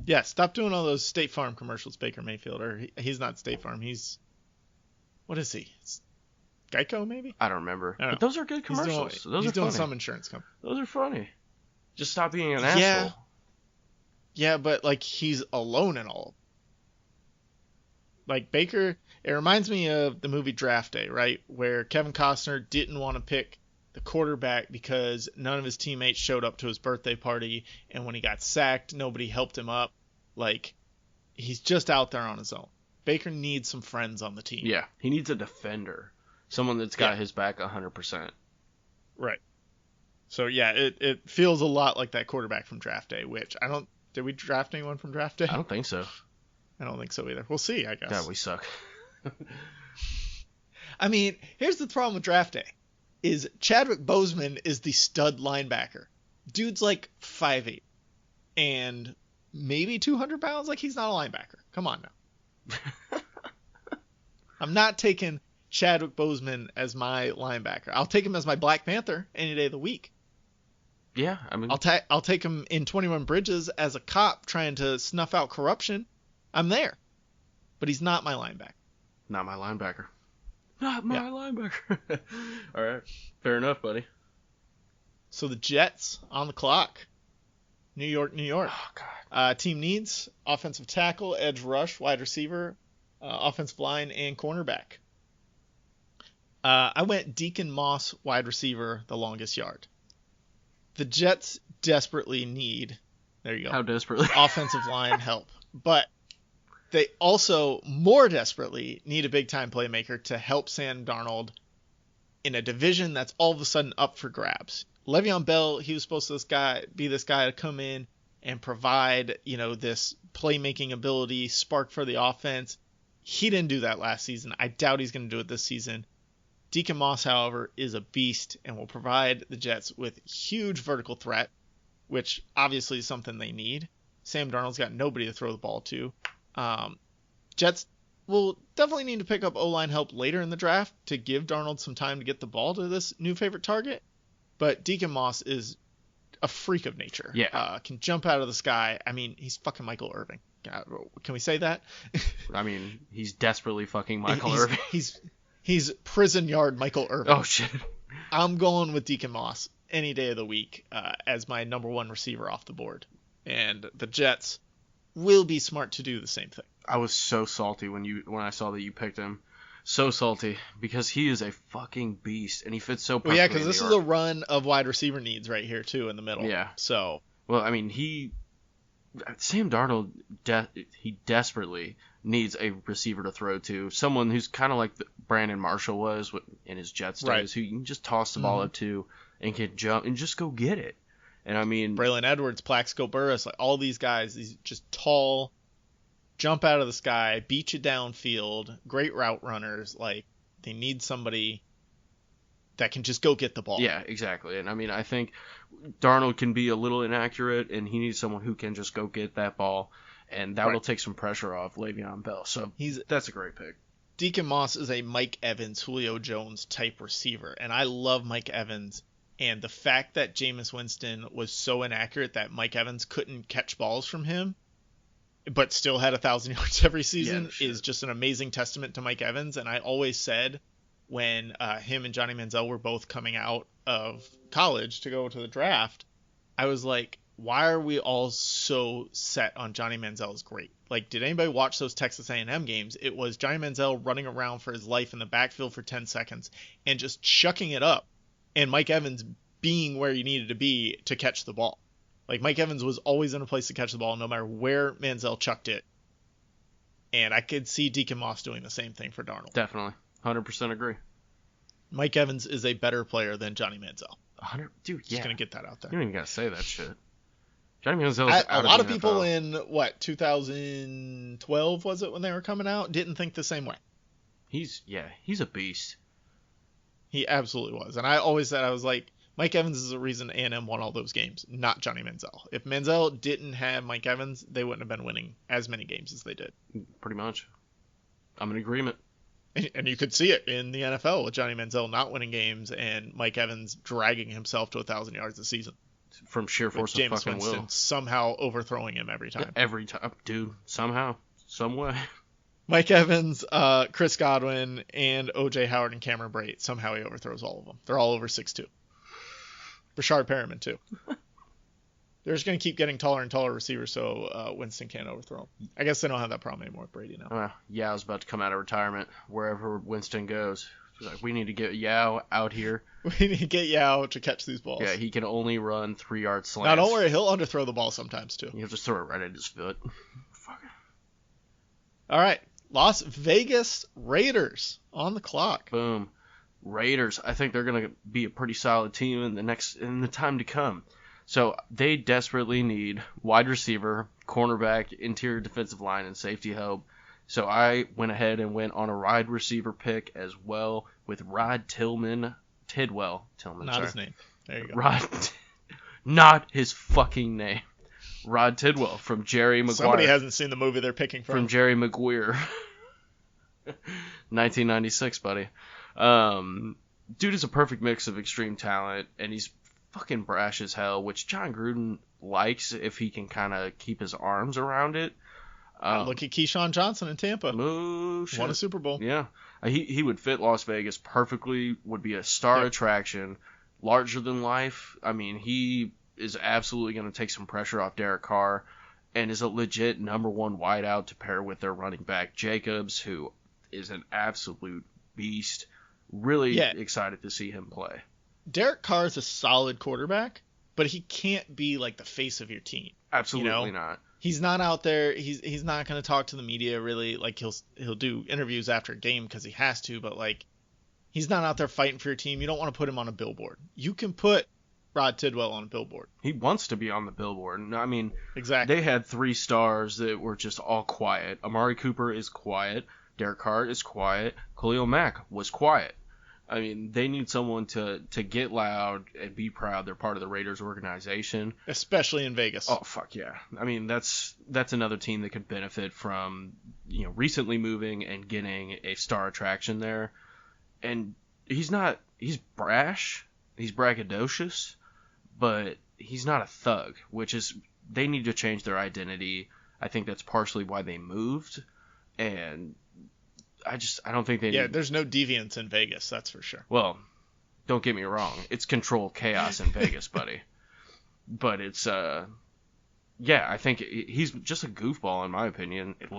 Yeah, stop doing all those State Farm commercials, Baker Mayfield. Or he's not State Farm. He's... What is he? It's Geico, maybe? I don't remember. I don't know. But those are good commercials. He's those are doing funny. some insurance company. Those are funny. Just stop being an asshole. Yeah, but, like, he's alone in all. Like, Baker, it reminds me of the movie Draft Day, right? Where Kevin Costner didn't want to pick the quarterback because none of his teammates showed up to his birthday party, and when he got sacked, nobody helped him up. Like, he's just out there on his own. Baker needs some friends on the team. Yeah, he needs a defender. Someone that's got his back 100%. Right. So, yeah, it feels a lot like that quarterback from Draft Day, which did we draft anyone from Draft Day? I don't think so. I don't think so either. We'll see, I guess. God, we suck. I mean, here's the problem with Draft Day. Is Chadwick Boseman is the stud linebacker. Dude's like 5'8". And maybe 200 pounds? Like, he's not a linebacker. Come on now. I'm not taking Chadwick Boseman as my linebacker. I'll take him as my Black Panther any day of the week. Yeah, I mean... I'll take him in 21 Bridges as a cop trying to snuff out corruption. I'm there. But he's not my linebacker. Not my linebacker. Not my linebacker. All right. Fair enough, buddy. So the Jets on the clock. New York, New York. Oh, God. Team needs offensive tackle, edge rush, wide receiver, offensive line, and cornerback. I went Deacon Moss, wide receiver, the longest yard. The Jets desperately need, there you go. How desperately? Offensive line help. But they also more desperately need a big-time playmaker to help Sam Darnold in a division that's all of a sudden up for grabs. Le'Veon Bell, he was supposed to be this guy to come in and provide, this playmaking ability, spark for the offense. He didn't do that last season. I doubt he's going to do it this season. Deacon Moss, however, is a beast and will provide the Jets with huge vertical threat, which obviously is something they need. Sam Darnold's got nobody to throw the ball to. Jets will definitely need to pick up O-line help later in the draft to give Darnold some time to get the ball to this new favorite target. But Deacon Moss is a freak of nature. Yeah. Can jump out of the sky. I mean, he's fucking Michael Irving. Can we say that? I mean, he's desperately fucking Michael Irving. He's prison yard Michael Irving. Oh, shit. I'm going with Deacon Moss any day of the week as my number one receiver off the board. And the Jets will be smart to do the same thing. I was so salty when I saw that you picked him. So salty because he is a fucking beast and he fits so perfectly. Well, yeah, because this is a run of wide receiver needs right here too in the middle. Yeah. So. Well, I mean, Sam Darnold, he desperately needs a receiver to throw to. Someone who's kind of like Brandon Marshall was in his Jets days, right, who you can just toss the ball up to and can jump and just go get it. And I mean, Braylon Edwards, Plaxico Burress, like all these guys, these just tall, jump out of the sky, beat you downfield, great route runners. Like, they need somebody that can just go get the ball. Yeah, exactly. And I mean, I think Darnold can be a little inaccurate, and he needs someone who can just go get that ball, and that will take some pressure off Le'Veon Bell. So that's a great pick. Deacon Moss is a Mike Evans, Julio Jones type receiver, and I love Mike Evans. And the fact that Jameis Winston was so inaccurate that Mike Evans couldn't catch balls from him, but still had 1,000 yards every season, is just an amazing testament to Mike Evans. And I always said when him and Johnny Manziel were both coming out of college to go to the draft, I was like, why are we all so set on Johnny Manziel is great? Like, did anybody watch those Texas A&M games? It was Johnny Manziel running around for his life in the backfield for 10 seconds and just chucking it up, and Mike Evans being where he needed to be to catch the ball. Like, Mike Evans was always in a place to catch the ball no matter where Manziel chucked it. And I could see Deacon Moss doing the same thing for Darnold. Definitely. 100% agree. Mike Evans is a better player than Johnny Manziel. 100, dude, yeah. Just going to get that out there. You don't even got to say that shit. Johnny Manziel is a lot of people NFL. in, 2012 was it when they were coming out, didn't think the same way. He's a beast. He absolutely was. And I always said, I was like, Mike Evans is the reason A&M won all those games, not Johnny Manziel. If Manziel didn't have Mike Evans, they wouldn't have been winning as many games as they did. Pretty much. I'm in agreement. And you could see it in the NFL with Johnny Manziel not winning games and Mike Evans dragging himself to 1,000 yards a season. From sheer force of fucking Winston will. Somehow overthrowing him every time. Every time. Dude, somehow. Some way. Mike Evans, Chris Godwin, and O.J. Howard and Cameron Brate. Somehow he overthrows all of them. They're all over 6'2". Rashard Perriman, too. They're just going to keep getting taller and taller receivers so Winston can't overthrow them. I guess they don't have that problem anymore with Brady now. Yeah, I was about to come out of retirement wherever Winston goes. Like, we need to get Yao out here. We need to get Yao to catch these balls. Yeah, he can only run 3-yard slants. Now, don't worry, he'll underthrow the ball sometimes, too. You'll just throw it right at his foot. Fuck. All right, Las Vegas Raiders on the clock. Boom. Raiders, I think they're going to be a pretty solid team in the time to come. So they desperately need wide receiver, cornerback, interior defensive line, and safety help. So I went ahead and went on a wide receiver pick as well with Tidwell. Not his name. There you go. Not his fucking name. Rod Tidwell from Jerry Maguire. Somebody hasn't seen the movie they're picking from. From Jerry Maguire. 1996, buddy. Dude is a perfect mix of extreme talent, and he's fucking brash as hell, which John Gruden likes if he can kind of keep his arms around it. Look at Keyshawn Johnson in Tampa. Won a Super Bowl. Yeah. He would fit Las Vegas perfectly, would be a star attraction, larger than life. I mean, he is absolutely going to take some pressure off Derek Carr and is a legit number one wideout to pair with their running back Jacobs, who is an absolute beast. Really excited to see him play. Derek Carr is a solid quarterback, but he can't be like the face of your team. Absolutely not. He's not out there. He's not going to talk to the media really. Like he'll do interviews after a game because he has to, but like he's not out there fighting for your team. You don't want to put him on a billboard. You can put Rod Tidwell on a billboard. He wants to be on the billboard. I mean, Exactly. they had 3 stars that were just all quiet. Amari Cooper is quiet. Derek Hart is quiet. Khalil Mack was quiet. I mean, they need someone to get loud and be proud they're part of the Raiders organization. Especially in Vegas. Oh, fuck yeah. I mean, that's another team that could benefit from, recently moving and getting a star attraction there. And he's brash, he's braggadocious, but he's not a thug, which is, they need to change their identity. I think that's partially why they moved, and I don't think they need... there's no deviance in Vegas, that's for sure. Well, don't get me wrong, it's controlled chaos in Vegas, buddy. But it's, I think he's just a goofball in my opinion, he's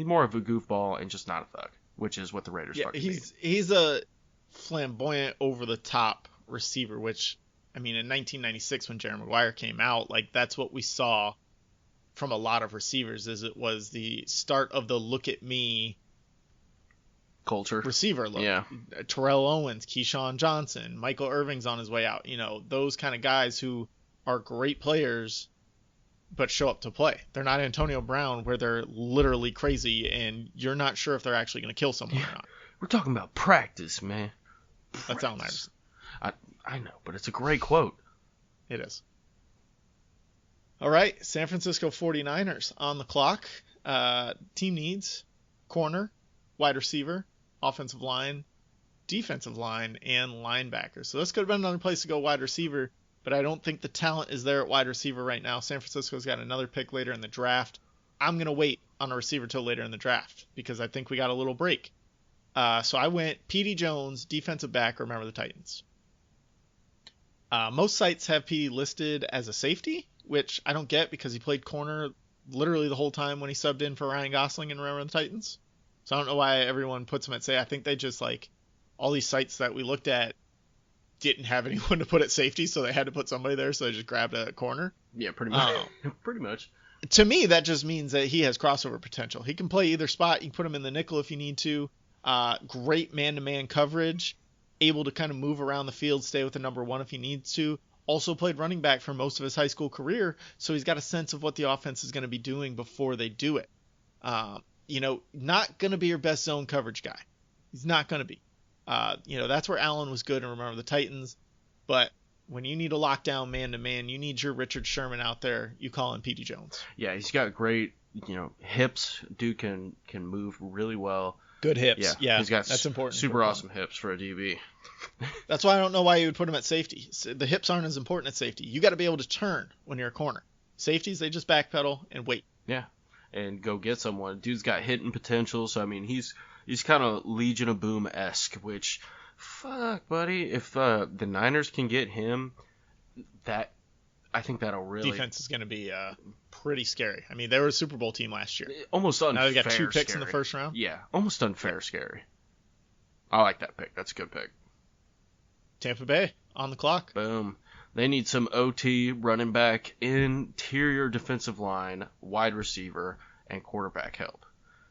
more of a goofball and just not a thug, which is what the Raiders fucking need. He's a flamboyant, over-the-top receiver, which, I mean, in 1996 when Jerry Maguire came out, like, that's what we saw from a lot of receivers, is it was the start of the look at me culture receiver look. Yeah. Terrell Owens, Keyshawn Johnson, Michael Irving's on his way out. Those kind of guys who are great players but show up to play. They're not Antonio Brown where they're literally crazy and you're not sure if they're actually going to kill someone or not. We're talking about practice, man. That's Allen Iverson. I know, but it's a great quote. It is. All right, San Francisco 49ers on the clock. Team needs corner, wide receiver, offensive line, defensive line, and linebacker. So this could have been another place to go wide receiver, but I don't think the talent is there at wide receiver right now. San Francisco's got another pick later in the draft. I'm going to wait on a receiver till later in the draft because I think we got a little break. So I went P.D. Jones, defensive back, remember the Titans. Most sites have P.D. listed as a safety, which I don't get because he played corner literally the whole time when he subbed in for Ryan Gosling and Remember the Titans. So I don't know why everyone puts him at safety. I think they just, like, all these sites that we looked at didn't have anyone to put at safety, so they had to put somebody there, so they just grabbed a corner. Yeah, pretty much. Pretty much. To me, that just means that he has crossover potential. He can play either spot. You can put him in the nickel if you need to. Great man-to-man coverage. Able to kind of move around the field, stay with the number one if he needs to. Also played running back for most of his high school career, so he's got a sense of what the offense is going to be doing before they do it. Not going to be your best zone coverage guy. He's not going to be. That's where Allen was good and Remember the Titans. But when you need a lockdown man-to-man, you need your Richard Sherman out there, you call him P.D. Jones. Yeah, he's got great, hips. Dude can move really well. Good hips. Yeah, he's got that's important. Super awesome hips for a DB. That's why I don't know why you would put him at safety. The hips aren't as important at safety. You got to be able to turn when you're a corner. Safeties, they just backpedal and wait. Yeah, and go get someone. Dude's got hitting potential, so I mean he's kind of Legion of Boom-esque, which, fuck, buddy, if the Niners can get him, I think that'll really... Defense is going to be pretty scary. I mean, they were a Super Bowl team last year. Almost unfair. Now they've got 2 picks scary. in the first round. Yeah, almost unfair scary. I like that pick. That's a good pick. Tampa Bay on the clock. Boom. They need some OT, running back, interior defensive line, wide receiver, and quarterback help.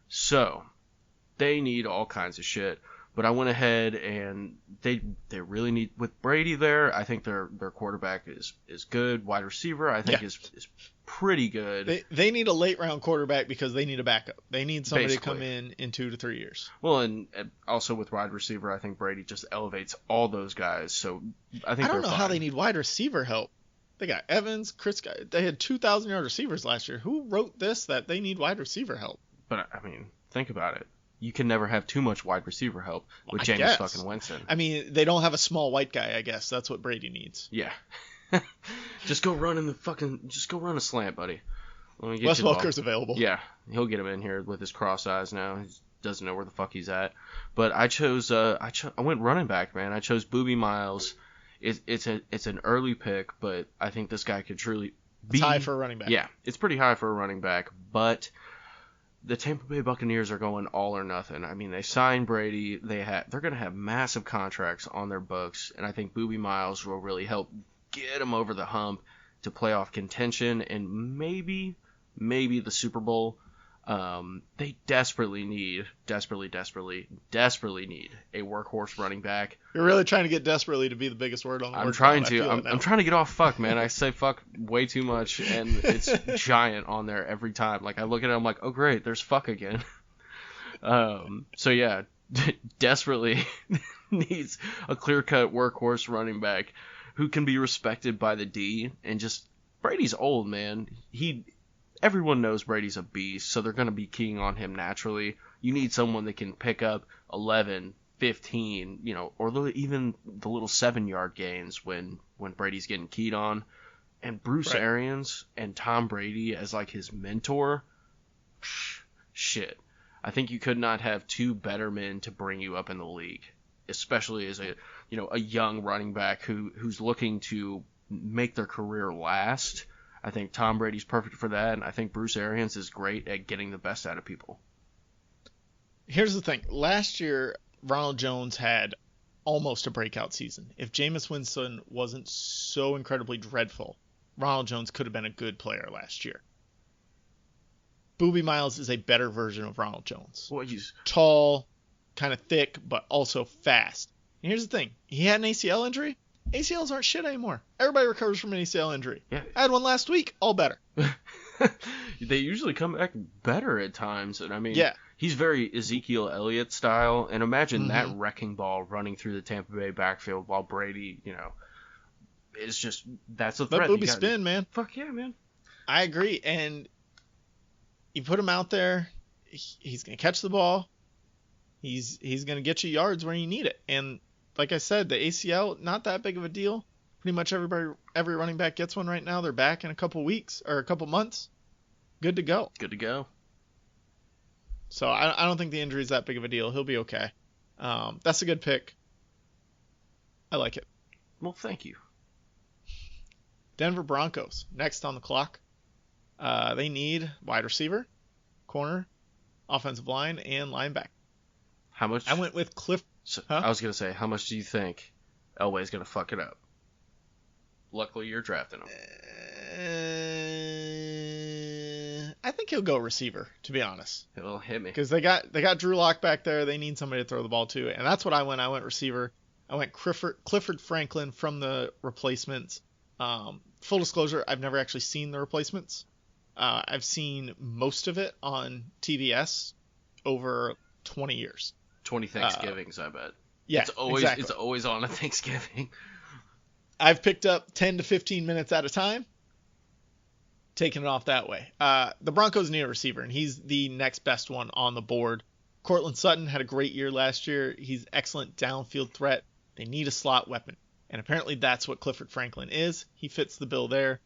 So, they need all kinds of shit. But I went ahead and they really need, with Brady there, I think their quarterback is good. Wide receiver, I think is pretty good. They need a late round quarterback because they need a backup. They need somebody Basically. to come in 2 to 3 years. Well, and also with wide receiver, I think Brady just elevates all those guys. So I think I don't know fine. how they need wide receiver help. They got Evans, Chris. They had 2,000-yard receivers last year. Who wrote this that they need wide receiver help? But I mean, think about it. You can never have too much wide receiver help with Jameis fucking Winston. I mean, they don't have a small white guy, I guess. That's what Brady needs. Yeah. Just go run a slant, buddy. Let me get Wes Welker's available. Yeah, he'll get him in here with his cross eyes now. He doesn't know where the fuck he's at. But I chose, I went running back, man. I chose Boobie Miles. It's an early pick, but I think this guy could truly be... It's high for a running back. Yeah, it's pretty high for a running back, but... The Tampa Bay Buccaneers are going all or nothing. I mean, they signed Brady. They're going to have massive contracts on their books, and I think Boobie Miles will really help get them over the hump to playoff contention and maybe the Super Bowl. They desperately need a workhorse running back. You're really trying to get desperately to be the biggest word on the I'm word trying count. I to. feel it I'm now. trying to get off fuck, man. I say fuck way too much, and it's giant on there every time. Like I look at it, I'm like, oh great, there's fuck again. So yeah, desperately needs a clear-cut workhorse running back who can be respected by the D. And just Brady's old, man. Everyone knows Brady's a beast, so they're going to be keying on him naturally. You need someone that can pick up 11, 15, or even the little 7-yard gains when Brady's getting keyed on. And Bruce Right. Arians and Tom Brady as like his mentor, shit. I think you could not have two better men to bring you up in the league, especially as a young running back who's looking to make their career last. I think Tom Brady's perfect for that, and I think Bruce Arians is great at getting the best out of people. Here's the thing. Last year, Ronald Jones had almost a breakout season. If Jameis Winston wasn't so incredibly dreadful, Ronald Jones could have been a good player last year. Boobie Miles is a better version of Ronald Jones. Well, Tall, kind of thick, but also fast. And here's the thing. He had an ACL injury. ACLs aren't shit anymore. Everybody recovers from an ACL injury. Yeah. I had one last week. All better. They usually come back better at times, and I mean, Yeah. he's very Ezekiel Elliott style, and imagine that Mhm. wrecking ball running through the Tampa Bay backfield while Brady, is just, that's a Let threat. Boobie spin, man. Fuck yeah, man. I agree. And you put him out there, he's going to catch the ball. He's going to get you yards where you need it. And like I said, the ACL, not that big of a deal. Pretty much every running back gets one right now. They're back in a couple weeks or a couple months. Good to go. Good to go. So I don't think the injury is that big of a deal. He'll be okay. That's a good pick. I like it. Well, thank you. Denver Broncos, next on the clock. They need wide receiver, corner, offensive line, and linebacker. How much? I went with Cliff. I was going to say, how much do you think Elway's going to fuck it up? Luckily, you're drafting him. I think he'll go receiver, to be honest. It'll hit me. Because they got Drew Lock back there. They need somebody to throw the ball to. And that's what I went. I went receiver. I went Clifford Franklin from the replacements. Full disclosure, I've never actually seen the replacements. I've seen most of it on TBS over 20 years. 20 Thanksgivings, I bet. Yeah, exactly. It's always on a Thanksgiving. I've picked up 10 to 15 minutes at a time, taking it off that way. The Broncos need a receiver, and he's the next best one on the board. Cortland Sutton had a great year last year. He's excellent downfield threat. They need a slot weapon, and apparently that's what Clifford Franklin is. He fits the bill there.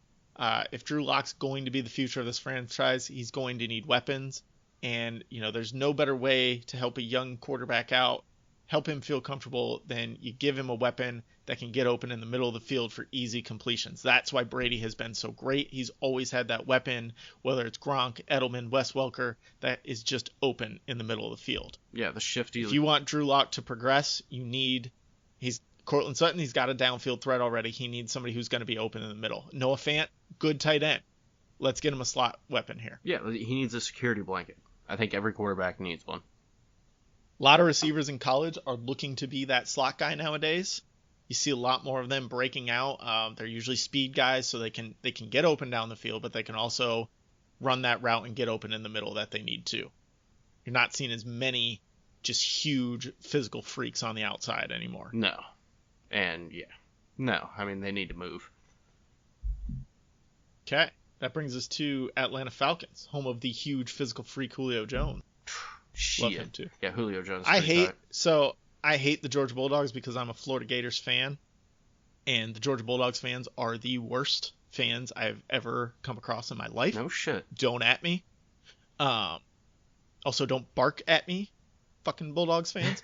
If Drew Lock's going to be the future of this franchise, he's going to need weapons. And, there's no better way to help a young quarterback out, help him feel comfortable, than you give him a weapon that can get open in the middle of the field for easy completions. That's why Brady has been so great. He's always had that weapon, whether it's Gronk, Edelman, Wes Welker, that is just open in the middle of the field. Yeah, the shifty. If you want Drew Lock to progress, he's Cortland Sutton, he's got a downfield threat already. He needs somebody who's going to be open in the middle. Noah Fant, good tight end. Let's get him a slot weapon here. Yeah, he needs a security blanket. I think every quarterback needs one. A lot of receivers in college are looking to be that slot guy nowadays. You see a lot more of them breaking out. They're usually speed guys, so they can get open down the field, but they can also run that route and get open in the middle that they need to. You're not seeing as many just huge physical freaks on the outside anymore. No. And, yeah. No. I mean, they need to move. Okay. That brings us to Atlanta Falcons, home of the huge physical freak Julio Jones. Shit. Love him too. Yeah, Julio Jones. I hate the Georgia Bulldogs because I'm a Florida Gators fan, and the Georgia Bulldogs fans are the worst fans I've ever come across in my life. No shit. Don't at me. Also, don't bark at me, fucking Bulldogs fans.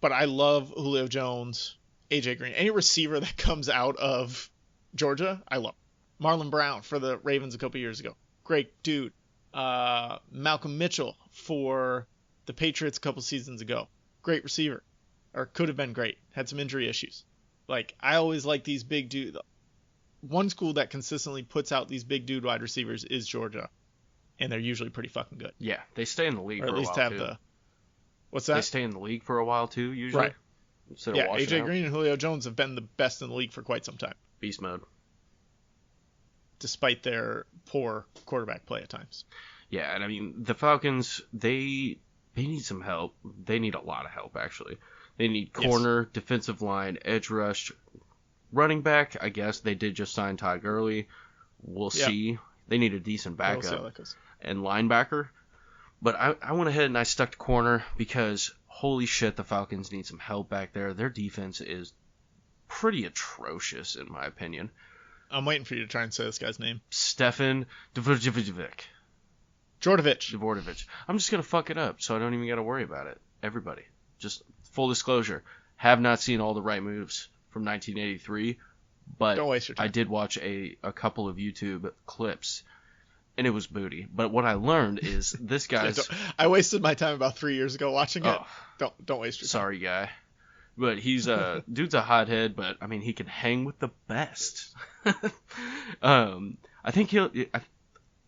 But I love Julio Jones, AJ Green, any receiver that comes out of Georgia, I love. Marlon Brown for the Ravens a couple years ago, great dude. Malcolm Mitchell for the Patriots a couple seasons ago, great receiver, or could have been great. Had some injury issues. Like, I always like these big dude. One school that consistently puts out these big dude wide receivers is Georgia. and they're usually pretty fucking good. Yeah, they stay in the league Or for at a least while have too. the what's They that? stay in the league for a while too, usually. Right. Instead of Yeah, washing AJ out. Green and Julio Jones have been the best in the league for quite some time, Beast mode. despite their poor quarterback play at times. Yeah, and I mean the Falcons, they need some help. They need a lot of help actually. They need corner, defensive line, edge rush, running back. I guess they did just sign Todd Gurley. We'll see. They need a decent We'll see how backup that goes. and linebacker. But I went ahead and I stuck to corner because holy shit, the Falcons need some help back there. Their defense is pretty atrocious in my opinion. I'm waiting for you to try and say this guy's name. Stefan Dvorkovich. Djordjevic. I'm just going to fuck it up, so I don't even got to worry about it. Everybody. Just full disclosure. Have not seen all the right moves from 1983, but Don't waste your time. I did watch a couple of YouTube clips, and it was booty. But what I learned is this guy's... I wasted my time about 3 years ago watching it. Oh, Don't waste your time. sorry, guy. But he's dude's a hothead, but I mean he can hang with the best. I think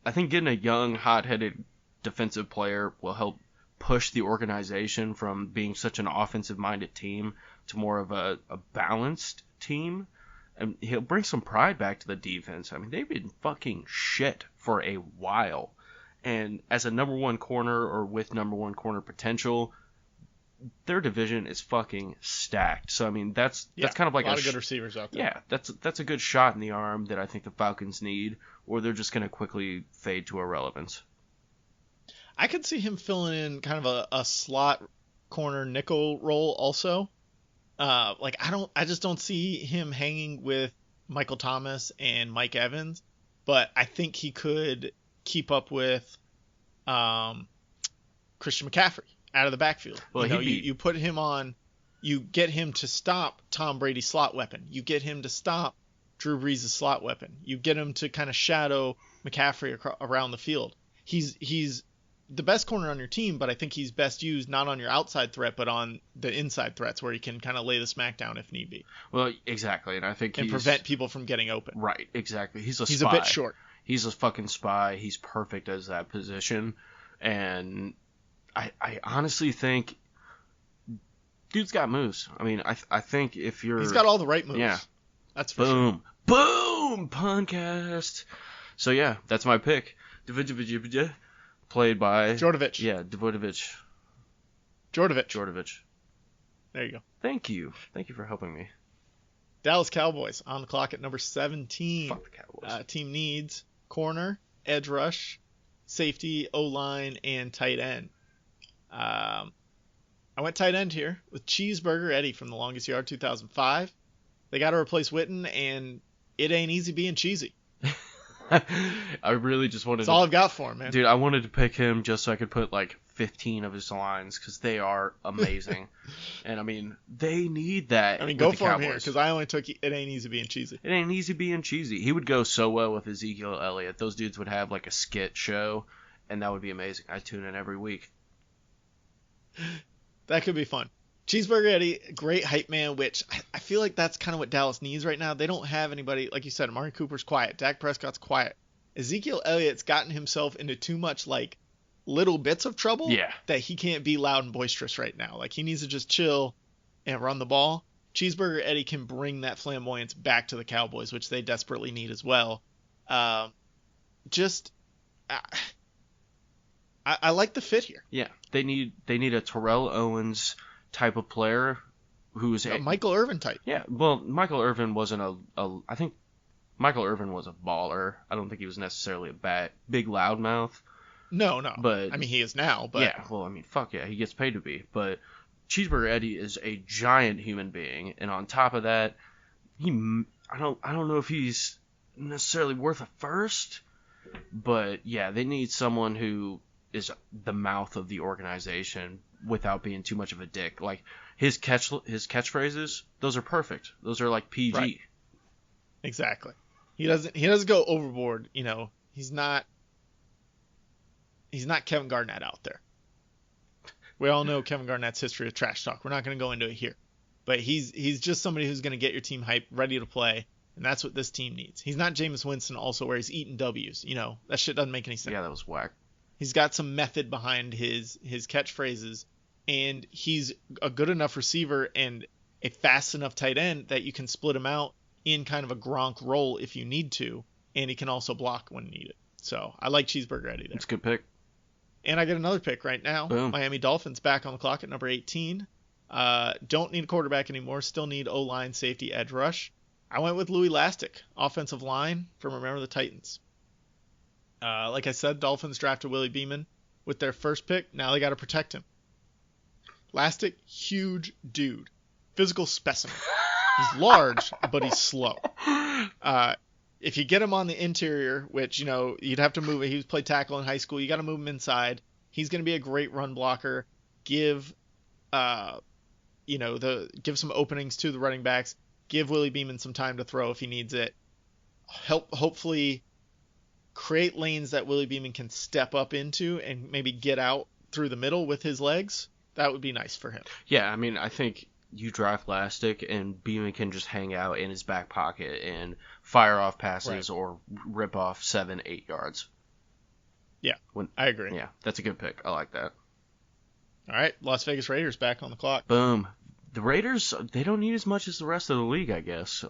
I think getting a young, hot-headed defensive player will help push the organization from being such an offensive-minded team to more of a balanced team. And he'll bring some pride back to the defense. I mean, they've been fucking shit for a while. And as a number one corner or with number one corner potential, their division is fucking stacked. So, I mean, that's kind of like a lot of good receivers out there. Yeah, that's a good shot in the arm that I think the Falcons need, or they're just going to quickly fade to irrelevance. I could see him filling in kind of a slot corner nickel role also. I just don't see him hanging with Michael Thomas and Mike Evans, but I think he could keep up with Christian McCaffrey out of the backfield. Well, you put him on, you get him to stop Tom Brady's slot weapon. You get him to stop Drew Brees' slot weapon. You get him to kind of shadow McCaffrey around the field. He's the best corner on your team, but I think he's best used not on your outside threat, but on the inside threats where he can kind of lay the smack down if need be. Well, exactly, and I think and prevent people from getting open. Right, exactly. He's a bit short. He's a fucking spy. He's perfect as that position, and I honestly think dude's got moves. I mean, I think if you're... He's got all the right moves. Yeah. That's for sure. Boom! Podcast! So, yeah, that's my pick. Played by... Djordjevic. Yeah, Djordjevic. Djordjevic. There you go. Thank you. Thank you for helping me. Dallas Cowboys on the clock at number 17. Fuck the Cowboys. Team needs corner, edge rush, safety, O-line, and tight end. I went tight end here with Cheeseburger Eddie from The Longest Yard 2005. They got to replace Witten, and it ain't easy being cheesy. I really just wanted That's all I've got for him, man. Dude, I wanted to pick him just so I could put like 15 of his lines because they are amazing. And I mean, they need that. I mean, with go the for Cowboys. him here because I only took it ain't easy being cheesy. It ain't easy being cheesy. He would go so well with Ezekiel Elliott. Those dudes would have like a skit show, and that would be amazing. I tune in every week. That could be fun. Cheeseburger Eddie, great hype man, which I feel like that's kind of what Dallas needs right now. They don't have anybody, like you said, Amari Cooper's quiet. Dak Prescott's quiet. Ezekiel Elliott's gotten himself into too much like little bits of trouble that he can't be loud and boisterous right now. Like he needs to just chill and run the ball. Cheeseburger Eddie can bring that flamboyance back to the Cowboys, which they desperately need as well. I like the fit here. Yeah, they need a Terrell Owens type of player who's a Michael Irvin type. Yeah, well, Michael Irvin wasn't I think Michael Irvin was a baller. I don't think he was necessarily a big loudmouth. No. But I mean, he is now. But yeah, well, I mean, fuck yeah, he gets paid to be. But Cheeseburger Eddie is a giant human being, and on top of that, I don't know if he's necessarily worth a first, but yeah, they need someone who is the mouth of the organization without being too much of a dick. Like his catchphrases, those are perfect. Those are like PG. Right. Exactly. He doesn't go overboard. You know, he's not Kevin Garnett out there. We all know Kevin Garnett's history of trash talk. We're not going to go into it here, but he's just somebody who's going to get your team hyped, ready to play, And that's what this team needs. He's not Jameis Winston also where he's eating W's. That shit doesn't make any sense. Yeah, that was whack. He's got some method behind his catchphrases, and he's a good enough receiver and a fast enough tight end that you can split him out in kind of a Gronk role if you need to, and he can also block when needed. So I like Cheeseburger Eddie there. It's a good pick. And I get another pick right now. Boom. Miami Dolphins back on the clock at number 18. Don't need a quarterback anymore. Still need O-line, safety, edge rush. I went with Louis Lastic, offensive line from Remember the Titans. Like I said, Dolphins drafted Willie Beeman with their first pick. Now they got to protect him. Lastic, huge dude. Physical specimen. He's large, but he's slow. If you get him on the interior, which, you'd have to move it. He was played tackle in high school. You got to move him inside. He's going to be a great run blocker. Give some openings to the running backs. Give Willie Beeman some time to throw if he needs it. Hopefully create lanes that Willie Beeman can step up into and maybe get out through the middle with his legs. That would be nice for him. Yeah, I think you draft Lastic and Beeman can just hang out in his back pocket and fire off passes or rip off 7-8 yards. Yeah, I agree. Yeah, that's a good pick. I like that. All right, Las Vegas Raiders back on the clock. Boom. The Raiders, they don't need as much as the rest of the league, I guess.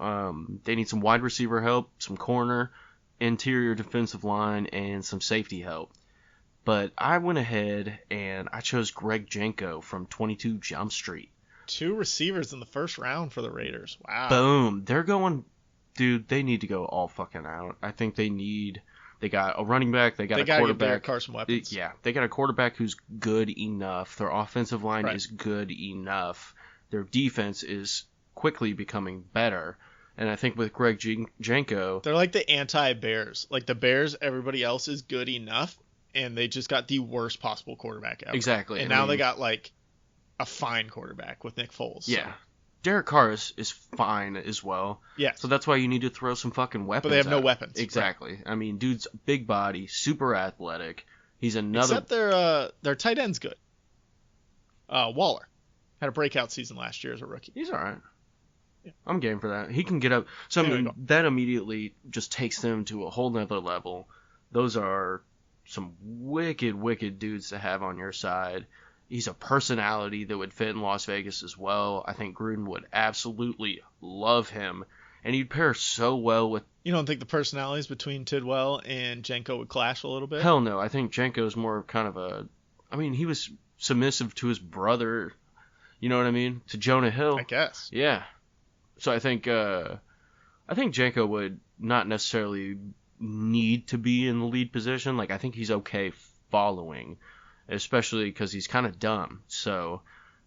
They need some wide receiver help, some corner, interior defensive line, and some safety help. But I went ahead and I chose Greg Jenko from 22 Jump Street. 2 receivers in the first round for the Raiders. Wow. Boom. They're going, dude, they need to go all fucking out. I think they got a running back, they got a quarterback. Carson weapons. Yeah, they got a quarterback who's good enough. Their offensive line is good enough. Their defense is quickly becoming better. And I think with Greg Jenko... They're like the anti-Bears. Like the Bears, everybody else is good enough, and they just got the worst possible quarterback ever. Exactly. And now they got like a fine quarterback with Nick Foles. Yeah. So. Derek Carr is fine as well. Yeah. So that's why you need to throw some fucking weapons. But they have no weapons. Exactly. Right. Dude's big body, super athletic. He's another... Except their tight end's good. Waller. Had a breakout season last year as a rookie. He's all right. Yeah. I'm game for that. He can get up. So that immediately just takes them to a whole nother level. Those are some wicked dudes to have on your side. He's a personality that would fit in Las Vegas as well. I think Gruden would absolutely love him. And he'd pair so well with... You don't think the personalities between Tidwell and Jenko would clash a little bit? Hell no. I think Jenko's more kind of a... he was submissive to his brother... You know what I mean? To Jonah Hill. I guess. Yeah. So I think Jenko would not necessarily need to be in the lead position. Like, I think he's okay following, especially because he's kind of dumb. So...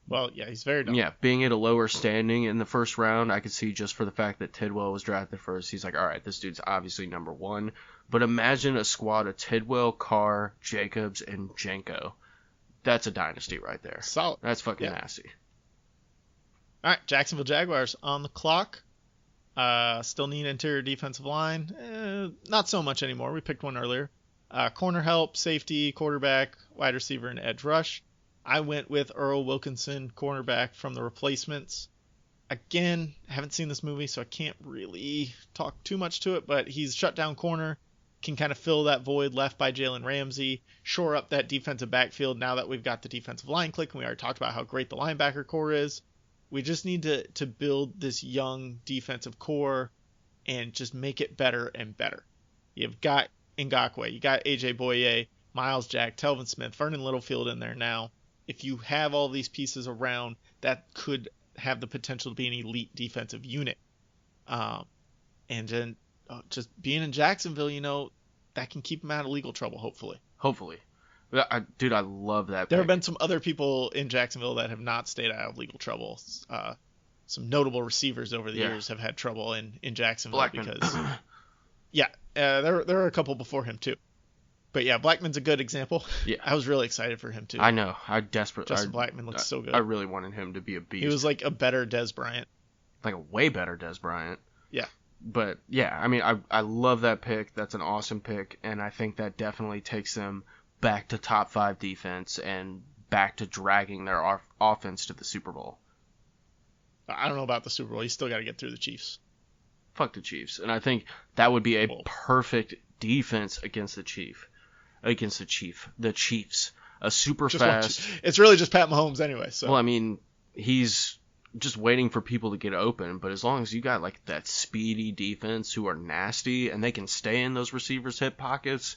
Well, yeah, he's very dumb. Yeah, being at a lower standing in the first round, I could see just for the fact that Tidwell was drafted first, he's like, all right, this dude's obviously number 1. But imagine a squad of Tidwell, Carr, Jacobs, and Jenko. That's a dynasty right there. Solid. That's fucking nasty. All right, Jacksonville Jaguars on the clock. Still need interior defensive line. Not so much anymore. We picked one earlier. Corner help, safety, quarterback, wide receiver, and edge rush. I went with Earl Wilkinson, cornerback from The Replacements. Again, haven't seen this movie, so I can't really talk too much to it, but he's shutdown corner, can kind of fill that void left by Jalen Ramsey, shore up that defensive backfield now that we've got the defensive line clicking. We already talked about how great the linebacker core is. We just need to build this young defensive core and just make it better and better. You've got Ngakoue, you got AJ Boye, Miles Jack, Telvin Smith, Vernon Littlefield in there now. If you have all these pieces around, that could have the potential to be an elite defensive unit. And then just being in Jacksonville, that can keep them out of legal trouble, hopefully. Hopefully. I love that. There have been some other people in Jacksonville that have not stayed out of legal trouble. Some notable receivers over the years have had trouble in Jacksonville Blackman. Because, there are a couple before him too. But yeah, Blackman's a good example. Yeah, I was really excited for him too. I know. Justin Blackman looks so good. I really wanted him to be a beast. He was like a better Dez Bryant. Like a way better Dez Bryant. Yeah. But yeah, I love that pick. That's an awesome pick, and I think that definitely takes them back to top 5 defense and back to dragging their offense to the Super Bowl. I don't know about the Super Bowl. You still got to get through the Chiefs. Fuck the Chiefs. And I think that would be a perfect defense against the Chiefs. The Chiefs. A super fast. It's really just Pat Mahomes anyway. So. Well, I mean, he's just waiting for people to get open. But as long as you got like that speedy defense who are nasty and they can stay in those receivers' hip pockets.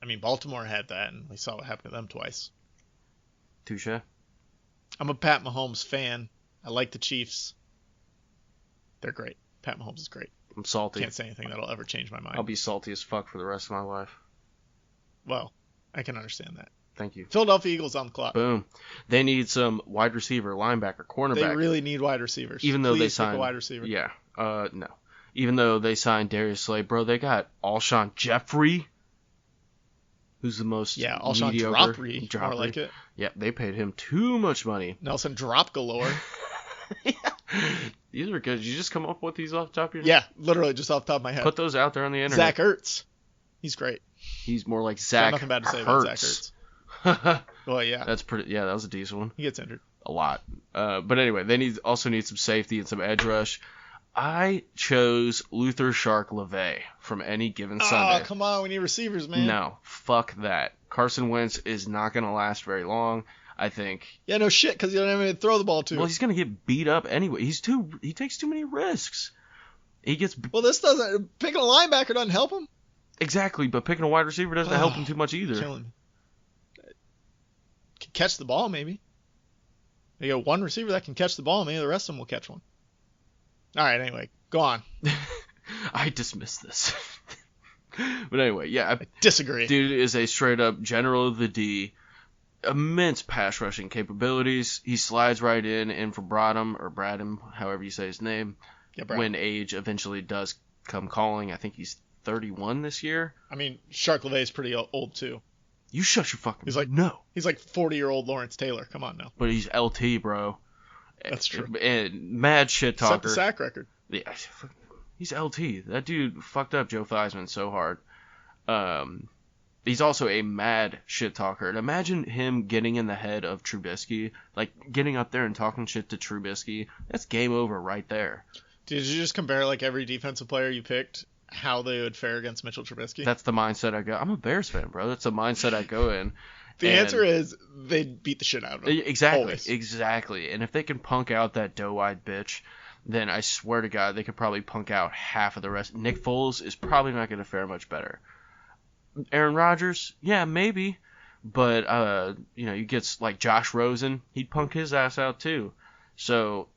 I mean, Baltimore had that, and we saw what happened to them twice. Touche. I'm a Pat Mahomes fan. I like the Chiefs. They're great. Pat Mahomes is great. I'm salty. Can't say anything that'll ever change my mind. I'll be salty as fuck for the rest of my life. Well, I can understand that. Thank you. Philadelphia Eagles on the clock. Boom. They need some wide receiver, linebacker, cornerback. They really need wide receivers. Even though Please they pick signed a wide receiver. Yeah. No. Even though they signed Darius Slay, bro, they got Alshon Jeffrey, who's the most Alshon mediocre. Droppery. More like it. Yeah, they paid him too much money. Nelson Drop galore. Yeah. These are good. Did you just come up with these off the top of your head? Yeah, literally just off the top of my head. Put those out there on the internet. Zach Ertz. He's great. He's more like Zach Got nothing bad to say about Zach Ertz. Well, yeah. That's pretty. Yeah, that was a decent one. He gets injured a lot. But anyway, they also need some safety and some edge rush. I chose Luther Shark LeVay from Any Given Sunday. Oh, come on. We need receivers, man. No, fuck that. Carson Wentz is not going to last very long, I think. Yeah, no shit, because you don't have anyone to throw the ball to. Well, he's going to get beat up anyway. He takes too many risks. Well, this doesn't. Picking a linebacker doesn't help him. Exactly, but picking a wide receiver doesn't help him too much either. Killing me. Can catch the ball, maybe. You got one receiver that can catch the ball, maybe the rest of them will catch one. All right, anyway, go on. I dismiss this. But anyway, yeah. I disagree. Dude is a straight-up general of the D. Immense pass rushing capabilities. He slides right in for Bradham, however you say his name, when age eventually does come calling. I think he's 31 this year. I mean, Shark LeVay is pretty old, too. You shut your fucking... He's like, no. He's like 40-year-old Lawrence Taylor. Come on now. But he's LT, bro. That's true. And mad shit talker. Set the sack record. Yeah, he's LT. That dude fucked up Joe Theismann so hard. He's also a mad shit talker. And imagine him getting in the head of Trubisky, like getting up there and talking shit to Trubisky. That's game over right there. Did you just compare like every defensive player you picked, how they would fare against Mitchell Trubisky? That's the mindset I go. I'm a Bears fan, bro. That's the mindset I go in. The answer is they'd beat the shit out of him. Exactly. Always. Exactly. And if they can punk out that doe-eyed bitch, then I swear to God, they could probably punk out half of the rest. Nick Foles is probably not going to fare much better. Aaron Rodgers, yeah, maybe. But, you get like Josh Rosen, he'd punk his ass out too. So,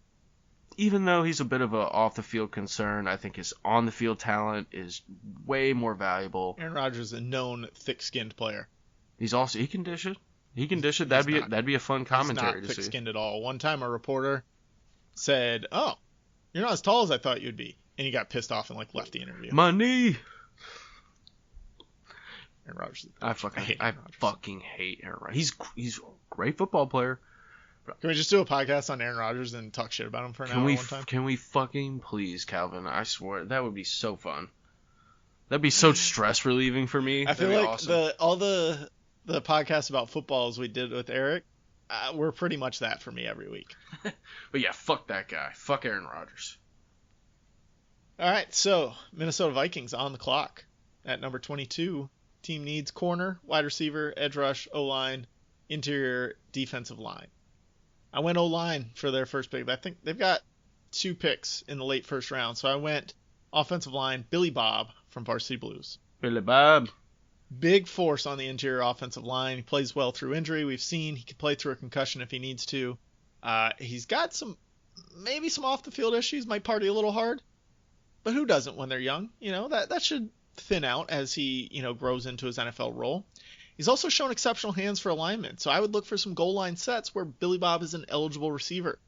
even though he's a bit of a off-the-field concern, I think his on-the-field talent is way more valuable. Aaron Rodgers is a known thick-skinned player. He can dish it. He can dish it. That'd be a fun commentary to see. He's not thick-skinned at all. One time a reporter said, "Oh, you're not as tall as I thought you'd be," and he got pissed off and like left the interview. My knee. Aaron Rodgers. I fucking hate Aaron Rodgers. He's a great football player. Can we just do a podcast on Aaron Rodgers and talk shit about him for an hour one time? Can we fucking please, Calvin? I swear that would be so fun. That'd be so stress relieving for me. I feel like awesome. all the podcasts about footballs we did with Eric were pretty much that for me every week. But yeah, fuck that guy. Fuck Aaron Rodgers. All right, so Minnesota Vikings on the clock at number 22. Team needs corner, wide receiver, edge rush, O-line, interior defensive line. I went O-line for their first pick. I think they've got 2 picks in the late first round. So I went offensive line, Billy Bob from Varsity Blues. Billy Bob. Big force on the interior offensive line. He plays well through injury. We've seen he can play through a concussion if he needs to. He's got maybe some off-the-field issues. Might party a little hard. But who doesn't when they're young? That should thin out as he, grows into his NFL role. He's also shown exceptional hands for alignment, so I would look for some goal line sets where Billy Bob is an eligible receiver.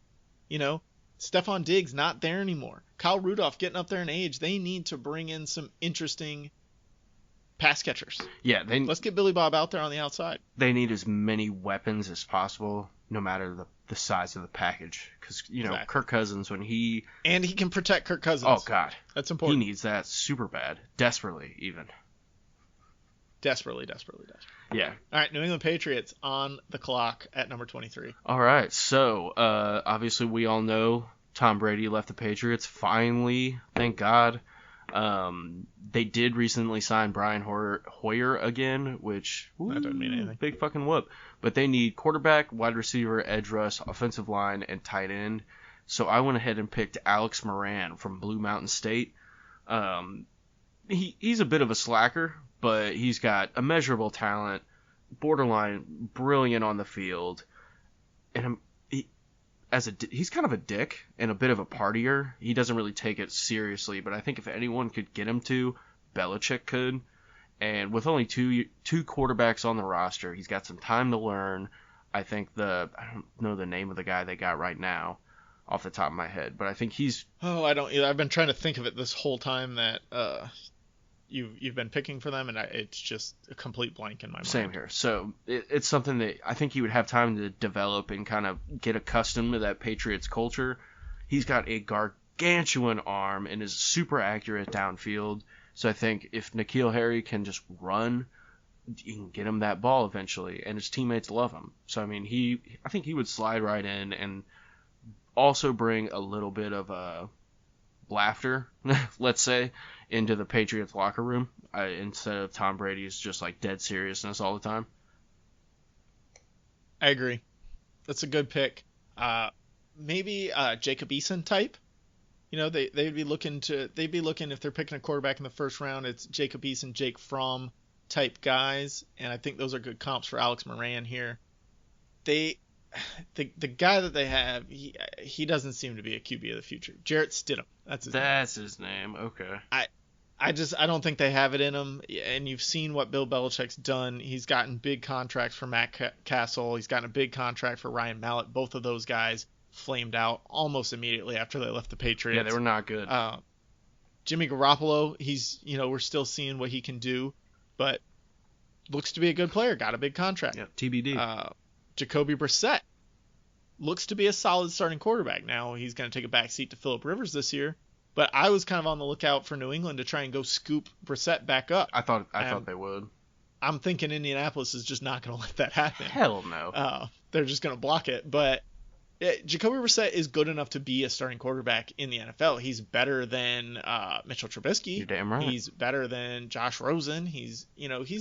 Stephon Diggs not there anymore. Kyle Rudolph getting up there in age. They need to bring in some interesting pass catchers. Yeah, let's get Billy Bob out there on the outside. They need as many weapons as possible, no matter the size of the package. Because, exactly. Kirk Cousins, when he... And he can protect Kirk Cousins. Oh, God. That's important. He needs that super bad. Desperately, even. Desperately. Yeah. All right, New England Patriots on the clock at number 23. All right, so obviously we all know Tom Brady left the Patriots. Finally, thank God. They did recently sign Brian Hoyer again, which that doesn't mean anything. Big fucking whoop. But they need quarterback, wide receiver, edge rush, offensive line, and tight end. So I went ahead and picked Alex Moran from Blue Mountain State. He's a bit of a slacker, but he's got immeasurable talent, borderline brilliant on the field, and he's kind of a dick and a bit of a partier. He doesn't really take it seriously, but I think if anyone could get him to, Belichick could. And with only two quarterbacks on the roster, he's got some time to learn. I think I don't know the name of the guy they got right now off the top of my head, but I think he's... Oh, I don't either. I've been trying to think of it this whole time that you've been picking for them, and it's just a complete blank in my mind. Same here. So it's something that I think he would have time to develop and kind of get accustomed to that Patriots culture. He's got a gargantuan arm and is super accurate downfield. So I think if N'Keal Harry can just run, you can get him that ball eventually, and his teammates love him. So I mean, I think he would slide right in and also bring a little bit of laughter, let's say, into the Patriots locker room instead of Tom Brady's just like dead seriousness all the time. I agree. That's a good pick. Maybe Jacob Eason type. You know, they'd be looking if they're picking a quarterback in the first round, it's Jacob Eason, Jake Fromm type guys, and I think those are good comps for Alex Moran here. The guy that they have, he doesn't seem to be a QB of the future. Jarrett Stidham. That's his name. Okay. I don't think they have it in him. And you've seen what Bill Belichick's done. He's gotten big contracts for Matt Castle. He's gotten a big contract for Ryan Mallett. Both of those guys flamed out almost immediately after they left the Patriots. Yeah, they were not good. Jimmy Garoppolo, we're still seeing what he can do, but looks to be a good player. Got a big contract. Yeah, TBD. Jacoby Brissett looks to be a solid starting quarterback. Now he's going to take a back seat to Phillip Rivers this year, but I was kind of on the lookout for New England to try and go scoop Brissett back up. I thought they would. I'm thinking Indianapolis is just not going to let that happen. Hell no. They're just going to block it. But Jacoby Brissett is good enough to be a starting quarterback in the NFL. He's better than Mitchell Trubisky. You're damn right. He's better than Josh Rosen. He's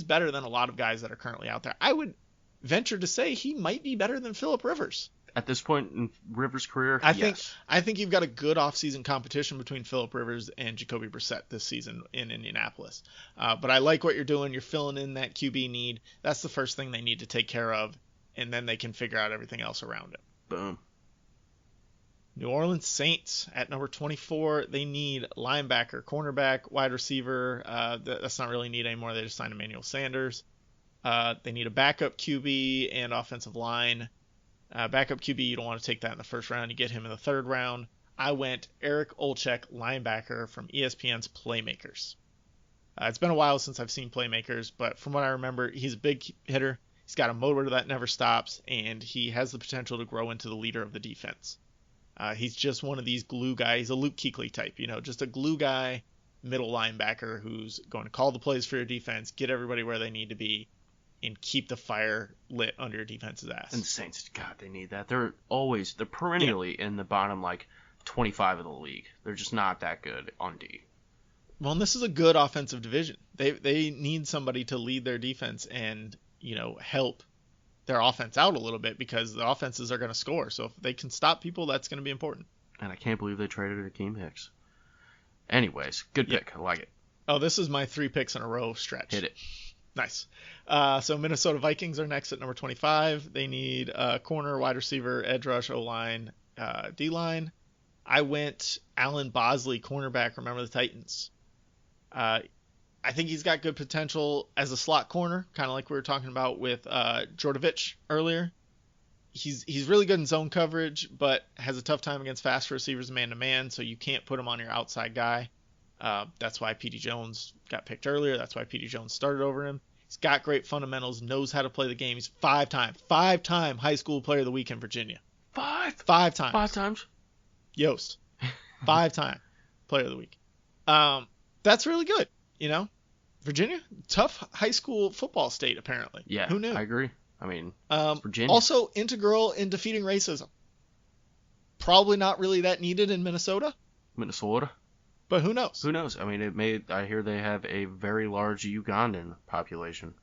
better than a lot of guys that are currently out there. I would venture to say he might be better than Phillip Rivers. At this point in Rivers' career, I yes. think you've got a good offseason competition between Phillip Rivers and Jacoby Brissett this season in Indianapolis. But I like what you're doing. You're filling in that QB need. That's the first thing they need to take care of, and then they can figure out everything else around it. Boom. New Orleans Saints at number 24. They need linebacker, cornerback, wide receiver. That's not really need anymore. They just signed Emmanuel Sanders. They need a backup QB and offensive line. Backup QB, you don't want to take that in the first round. You get him in the third round. I went Eric Olczyk, linebacker from ESPN's Playmakers. It's been a while since I've seen Playmakers, but from what I remember, he's a big hitter. He's got a motor that never stops, and he has the potential to grow into the leader of the defense. He's just one of these glue guys. He's a Luke Kuechly type, just a glue guy, middle linebacker who's going to call the plays for your defense, get everybody where they need to be, and keep the fire lit under your defense's ass. And the Saints, God, they need that. They're perennially in the bottom 25 of the league. They're just not that good on D. Well, and this is a good offensive division. They need somebody to lead their defense and help their offense out a little bit, because the offenses are going to score. So if they can stop people, that's going to be important. And I can't believe they traded Akeem Hicks. Anyways, good pick. I like it. Oh, this is my 3 picks in a row stretch. Hit it. Nice. So Minnesota Vikings are next at number 25. They need corner, wide receiver, edge rush, O-line, D-line. I went Alan Bosley, cornerback. Remember the Titans. I think he's got good potential as a slot corner, kind of like we were talking about with Jordovich earlier. He's really good in zone coverage, but has a tough time against fast receivers man-to-man, so you can't put him on your outside guy. That's why P.D. Jones got picked earlier. That's why P.D. Jones started over him. He's got great fundamentals, knows how to play the game. He's five-time high school player of the week in Virginia. Five times. 5 times? Yost. 5-time player of the week. That's really good, Virginia, tough high school football state, apparently. Yeah, who knew? I agree. I mean, Virginia. Also integral in defeating racism. Probably not really that needed in Minnesota, Minnesota. but who knows? Who knows? I mean, it may. I hear they have a very large Ugandan population.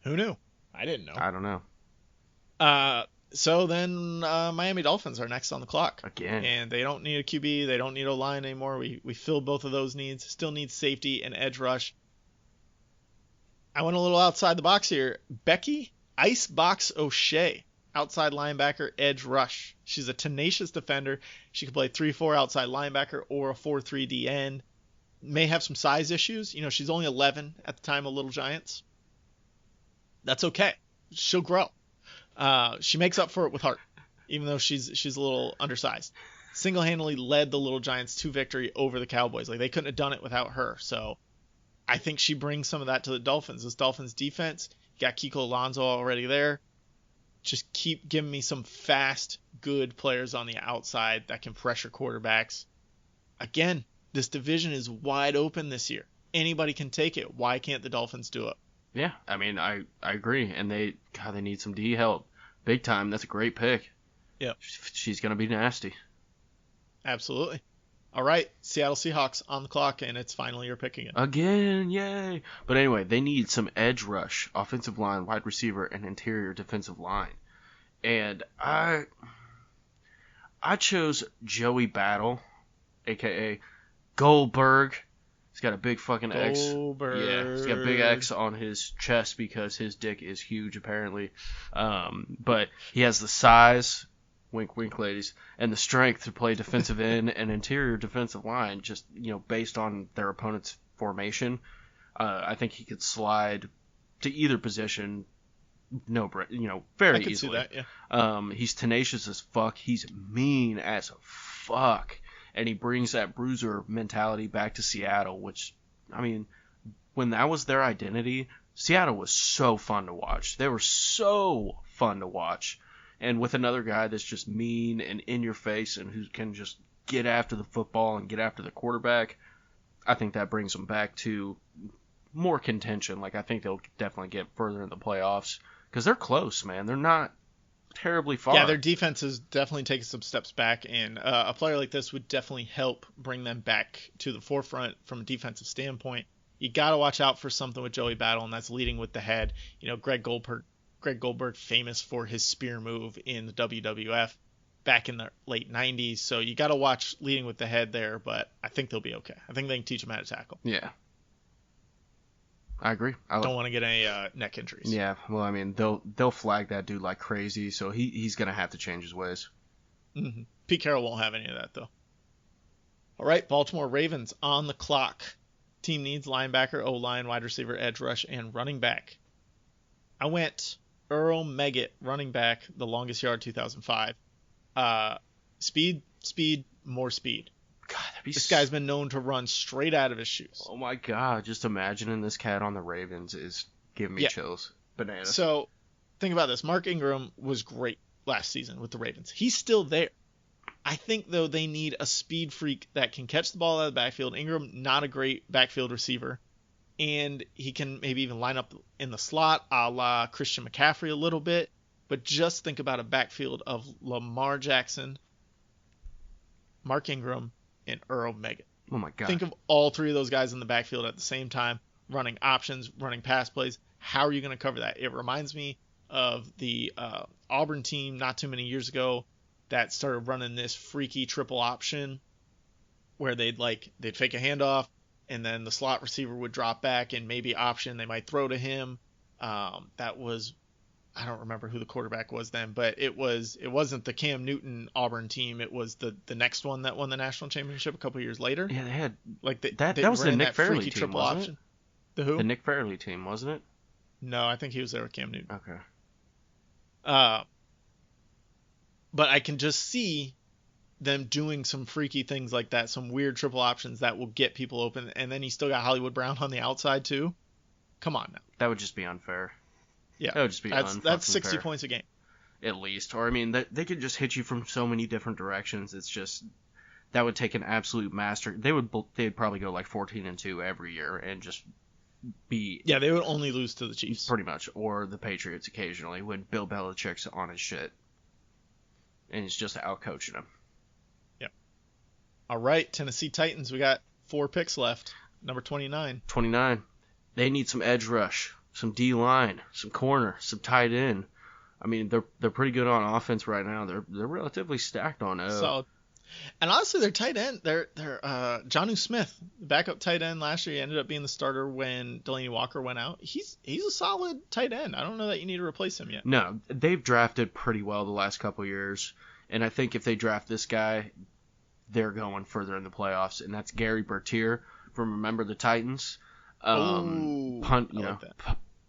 Who knew? I didn't know. I don't know. So then Miami Dolphins are next on the clock. Again. And they don't need a QB. They don't need a line anymore. We filled both of those needs. Still need safety and edge rush. I went a little outside the box here. Becky Icebox O'Shea, outside linebacker, edge rush. She's a tenacious defender. She can play 3-4 outside linebacker or a 4-3 D end. May have some size issues. You know, she's only 11 at the time of Little Giants. That's okay. She'll grow. She makes up for it with heart, even though she's a little undersized. Single-handedly led the Little Giants to victory over the Cowboys. Like, they couldn't have done it without her. So I think she brings some of that to the Dolphins. This Dolphins defense, you got Kiko Alonso already there. Just keep giving me some fast, good players on the outside that can pressure quarterbacks. Again, this division is wide open this year. Anybody can take it. Why can't the Dolphins do it? Yeah, I mean, I agree. And they need some D help. Big time. That's a great pick. Yep. She's going to be nasty. Absolutely. All right, Seattle Seahawks on the clock, and it's finally your pick again. Again, yay. But anyway, they need some edge rush, offensive line, wide receiver, and interior defensive line. And I chose Joey Battle, a.k.a. Goldberg. He's got a big fucking X. Goldberg. Yeah, he's got a big X on his chest because his dick is huge, apparently. But he has the size, wink, wink, ladies, and the strength to play defensive end and interior defensive line, just, you know, based on their opponent's formation. I think he could slide to either position, very I could easily. see that, yeah. He's tenacious as fuck. He's mean as fuck. And he brings that bruiser mentality back to Seattle, which, I mean, when that was their identity, Seattle was so fun to watch. They were so fun to watch. And with another guy that's just mean and in your face and who can just get after the football and get after the quarterback, I think that brings them back to more contention. Like, I think they'll definitely get further in the playoffs because they're close, man. They're not terribly far. Yeah, their defense is definitely taking some steps back, and a player like this would definitely help bring them back to the forefront from a defensive standpoint. You got to watch out for something with Joey Battle, and that's leading with the head. You know, Greg Goldberg, famous for his spear move in the WWF back in the late 90s, so you got to watch leading with the head there, but I think they'll be okay. I think they can teach him how to tackle. Yeah. I agree. Don't want to get any neck injuries. Yeah, well, I mean, they'll flag that dude like crazy, so he's going to have to change his ways. Mm-hmm. Pete Carroll won't have any of that, though. All right, Baltimore Ravens on the clock. Team needs linebacker, O-line, wide receiver, edge rush, and running back. I went Earl Meggett, running back, the longest yard, 2005. Speed, more speed. God, this guy's been known to run straight out of his shoes. Oh my God, just imagining this cat on the Ravens is giving me chills. Bananas. So think about this. Mark Ingram was great last season with the Ravens. He's still there. I think, though, they need a speed freak that can catch the ball out of the backfield. Ingram, not a great backfield receiver. And he can maybe even line up in the slot a la Christian McCaffrey a little bit. But just think about a backfield of Lamar Jackson, Mark Ingram, and Earl Meggett. Oh my God. Think of all three of those guys in the backfield at the same time, running options, running pass plays. How are you going to cover that? It reminds me of the Auburn team not too many years ago that started running this freaky triple option where they'd fake a handoff and then the slot receiver would drop back and maybe option they might throw to him. That was, I don't remember who the quarterback was then, but it wasn't the Cam Newton Auburn team. It was the next one that won the national championship a couple years later. Yeah, they had that was the Nick Fairley team, wasn't it? The who? The Nick Fairley team, wasn't it? No, I think he was there with Cam Newton. Okay. But I can just see them doing some freaky things like that, some weird triple options that will get people open, and then you still got Hollywood Brown on the outside too. Come on now. That would just be unfair. Yeah, that would just be that's 60 points a game. At least, or I mean, they could just hit you from so many different directions. It's just that would take an absolute master. They'd probably go like 14-2 every year and just be. Yeah, they would only lose to the Chiefs. Pretty much, or the Patriots occasionally when Bill Belichick's on his shit. and he's just out coaching him. Yep. All right, Tennessee Titans. We got 4 picks left. Number 29. 29. They need some edge rush, some D line, some corner, some tight end. I mean, they're pretty good on offense right now. They're relatively stacked on So, and honestly, their tight end, they're Jonnu Smith, the backup tight end last year. He ended up being the starter when Delaney Walker went out. He's a solid tight end. I don't know that you need to replace him yet. No, they've drafted pretty well the last couple of years, and I think if they draft this guy, they're going further in the playoffs. And that's Gary Bertier from Remember the Titans. Pun,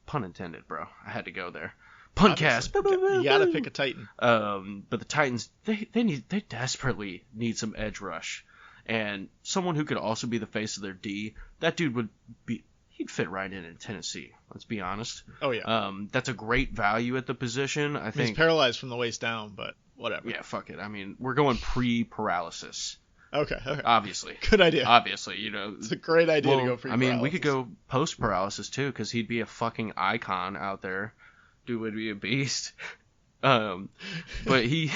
pun intended, bro. I had to go there. Puncast. You gotta pick a Titan. But the Titans, they desperately need some edge rush, and someone who could also be the face of their D. That dude he'd fit right in Tennessee. Let's be honest. Oh yeah. That's a great value at the position. I think he's paralyzed from the waist down, but whatever. Yeah, fuck it. I mean, we're going pre-paralysis. Okay. Obviously. Good idea. Obviously, It's a great idea to go pre-paralysis. I mean, we could go post-paralysis too, because he'd be a fucking icon out there. Dude would be a beast. But he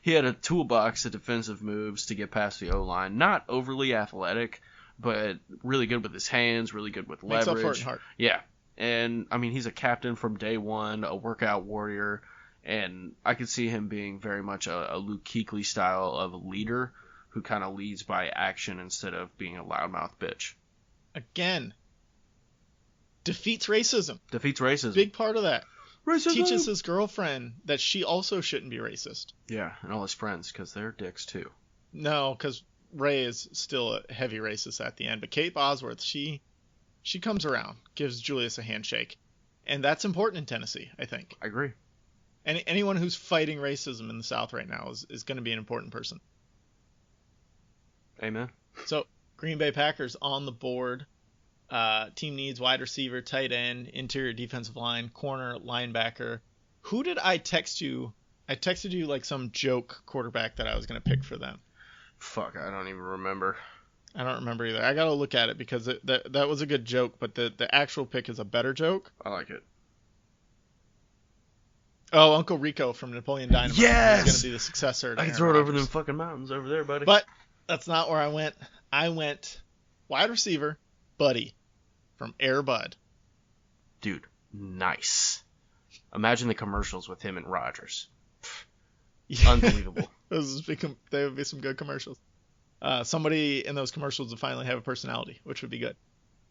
had a toolbox of defensive moves to get past the O-line. Not overly athletic, but really good with his hands, really good with leverage. Makes up for it in heart. Yeah. And, I mean, he's a captain from day one, a workout warrior, and I could see him being very much a Luke Kuechly style of leader who kind of leads by action instead of being a loudmouth bitch. Again, defeats racism. Big part of that. Racism. Teaches his girlfriend that she also shouldn't be racist. Yeah, and all his friends, because they're dicks too. No, because Ray is still a heavy racist at the end. But Kate Bosworth, she comes around, gives Julius a handshake. And that's important in Tennessee, I think. I agree. Anyone who's fighting racism in the South right now is going to be an important person. Amen. So, Green Bay Packers on the board. Team needs wide receiver, tight end, interior defensive line, corner, linebacker. Who did I text you? I texted you like some joke quarterback that I was going to pick for them. Fuck, I don't even remember. I don't remember either. I got to look at it because that was a good joke, but the actual pick is a better joke. I like it. Oh, Uncle Rico from Napoleon Dynamite. Yes! He's going to be the successor to I can Aaron throw it over Rodgers. them fucking mountains over there, buddy. But that's not where I went. I went wide receiver, Buddy, from Air Bud. Dude, nice. Imagine the commercials with him and Rodgers. Unbelievable. They would be some good commercials. Somebody in those commercials would finally have a personality, which would be good.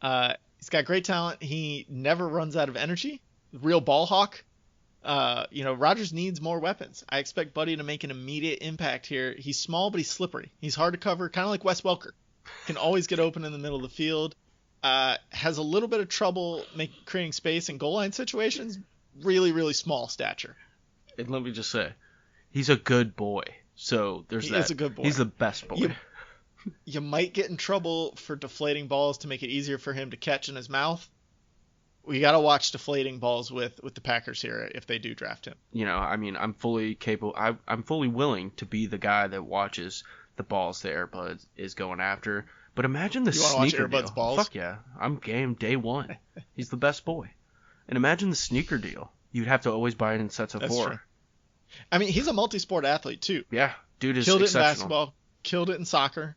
He's got great talent. He never runs out of energy. Real ball hawk. Rodgers needs more weapons. I expect Buddy to make an immediate impact here. He's small, but he's slippery. He's hard to cover, kind of like Wes Welker. Can always get open in the middle of the field. Has a little bit of trouble creating space in goal line situations. Really, really small stature. And let me just say, he's a good boy. So there's that. He is a good boy. He's the best boy. You might get in trouble for deflating balls to make it easier for him to catch in his mouth. We got to watch deflating balls with the Packers here if they do draft him. I mean, I'm fully capable. I'm fully willing to be the guy that watches the balls that Airbud is going after. But imagine the sneaker deal. Airbud's balls? Fuck yeah. I'm game day one. He's the best boy. And imagine the sneaker deal. You'd have to always buy it in sets of 4. True. I mean, he's a multi-sport athlete too. Yeah, dude is killed exceptional. It in basketball, killed it in soccer.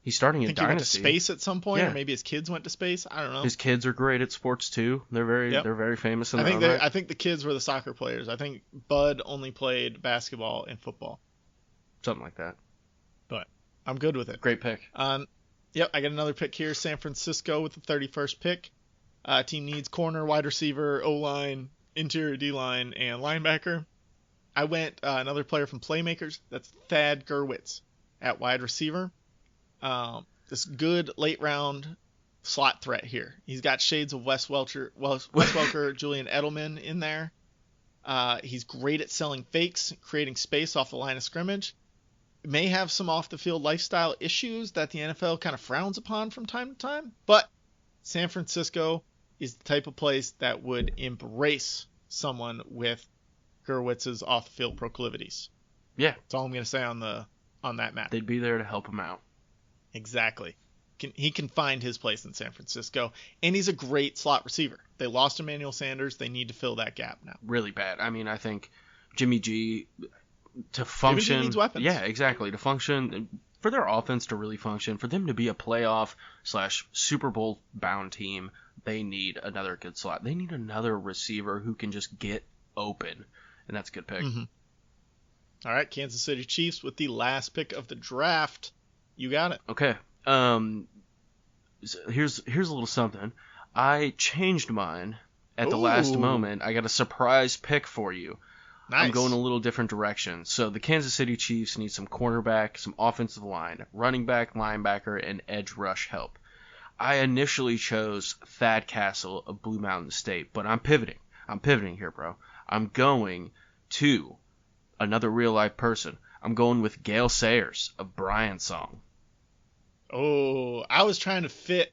He's starting I a think dynasty. He went to space at some point, Yeah. or maybe his kids went to space. I don't know. His kids are great at sports too. They're very famous in their own right. I think the kids were the soccer players. I think Bud only played basketball and football. Something like that. But I'm good with it. Great pick. Yep, I got another pick here. San Francisco with the 31st pick. Team needs corner, wide receiver, O-line, interior D-line, and linebacker. I went another player from Playmakers. That's Thad Gerwitz at wide receiver. This good late round slot threat here. He's got shades of Wes Welker, Julian Edelman in there. He's great at selling fakes, creating space off the line of scrimmage. May have some off the field lifestyle issues that the NFL kind of frowns upon from time to time, but San Francisco is the type of place that would embrace someone with Gerwitz's off the field proclivities. Yeah. That's all I'm going to say on that match. They'd be there to help him out. Exactly. He can find his place in San Francisco, and he's a great slot receiver. They lost Emmanuel Sanders. They need to fill that gap now. Really bad. I mean, I think Jimmy G to Jimmy G function. needs weapons. Yeah, exactly. To function, for their offense to really function, for them to be a playoff / Super Bowl bound team, they need another good slot. They need another receiver who can just get open, and that's a good pick. Mm-hmm. All right, Kansas City Chiefs with the last pick of the draft. You got it. Okay. So here's a little something. I changed mine at the last moment. I got a surprise pick for you. Nice. I'm going a little different direction. So the Kansas City Chiefs need some cornerback, some offensive line, running back, linebacker, and edge rush help. I initially chose Thad Castle of Blue Mountain State, but I'm pivoting. I'm pivoting here, bro. I'm going to another real-life person. I'm going with Gale Sayers of Brian Song. Oh, I was trying to fit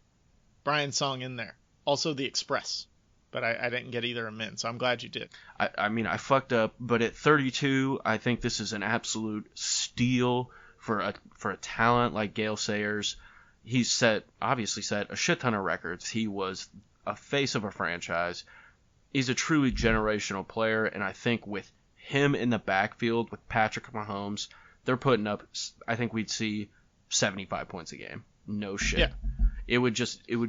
Brian Song in there. Also the Express. But I didn't get either of them in, so I'm glad you did. I mean, I fucked up, but at 32, I think this is an absolute steal for a talent like Gale Sayers. He's obviously set a shit ton of records. He was a face of a franchise. He's a truly generational player, and I think with him in the backfield with Patrick Mahomes, they're putting up, I think we'd see 75 points a game. No shit. Yeah. It would be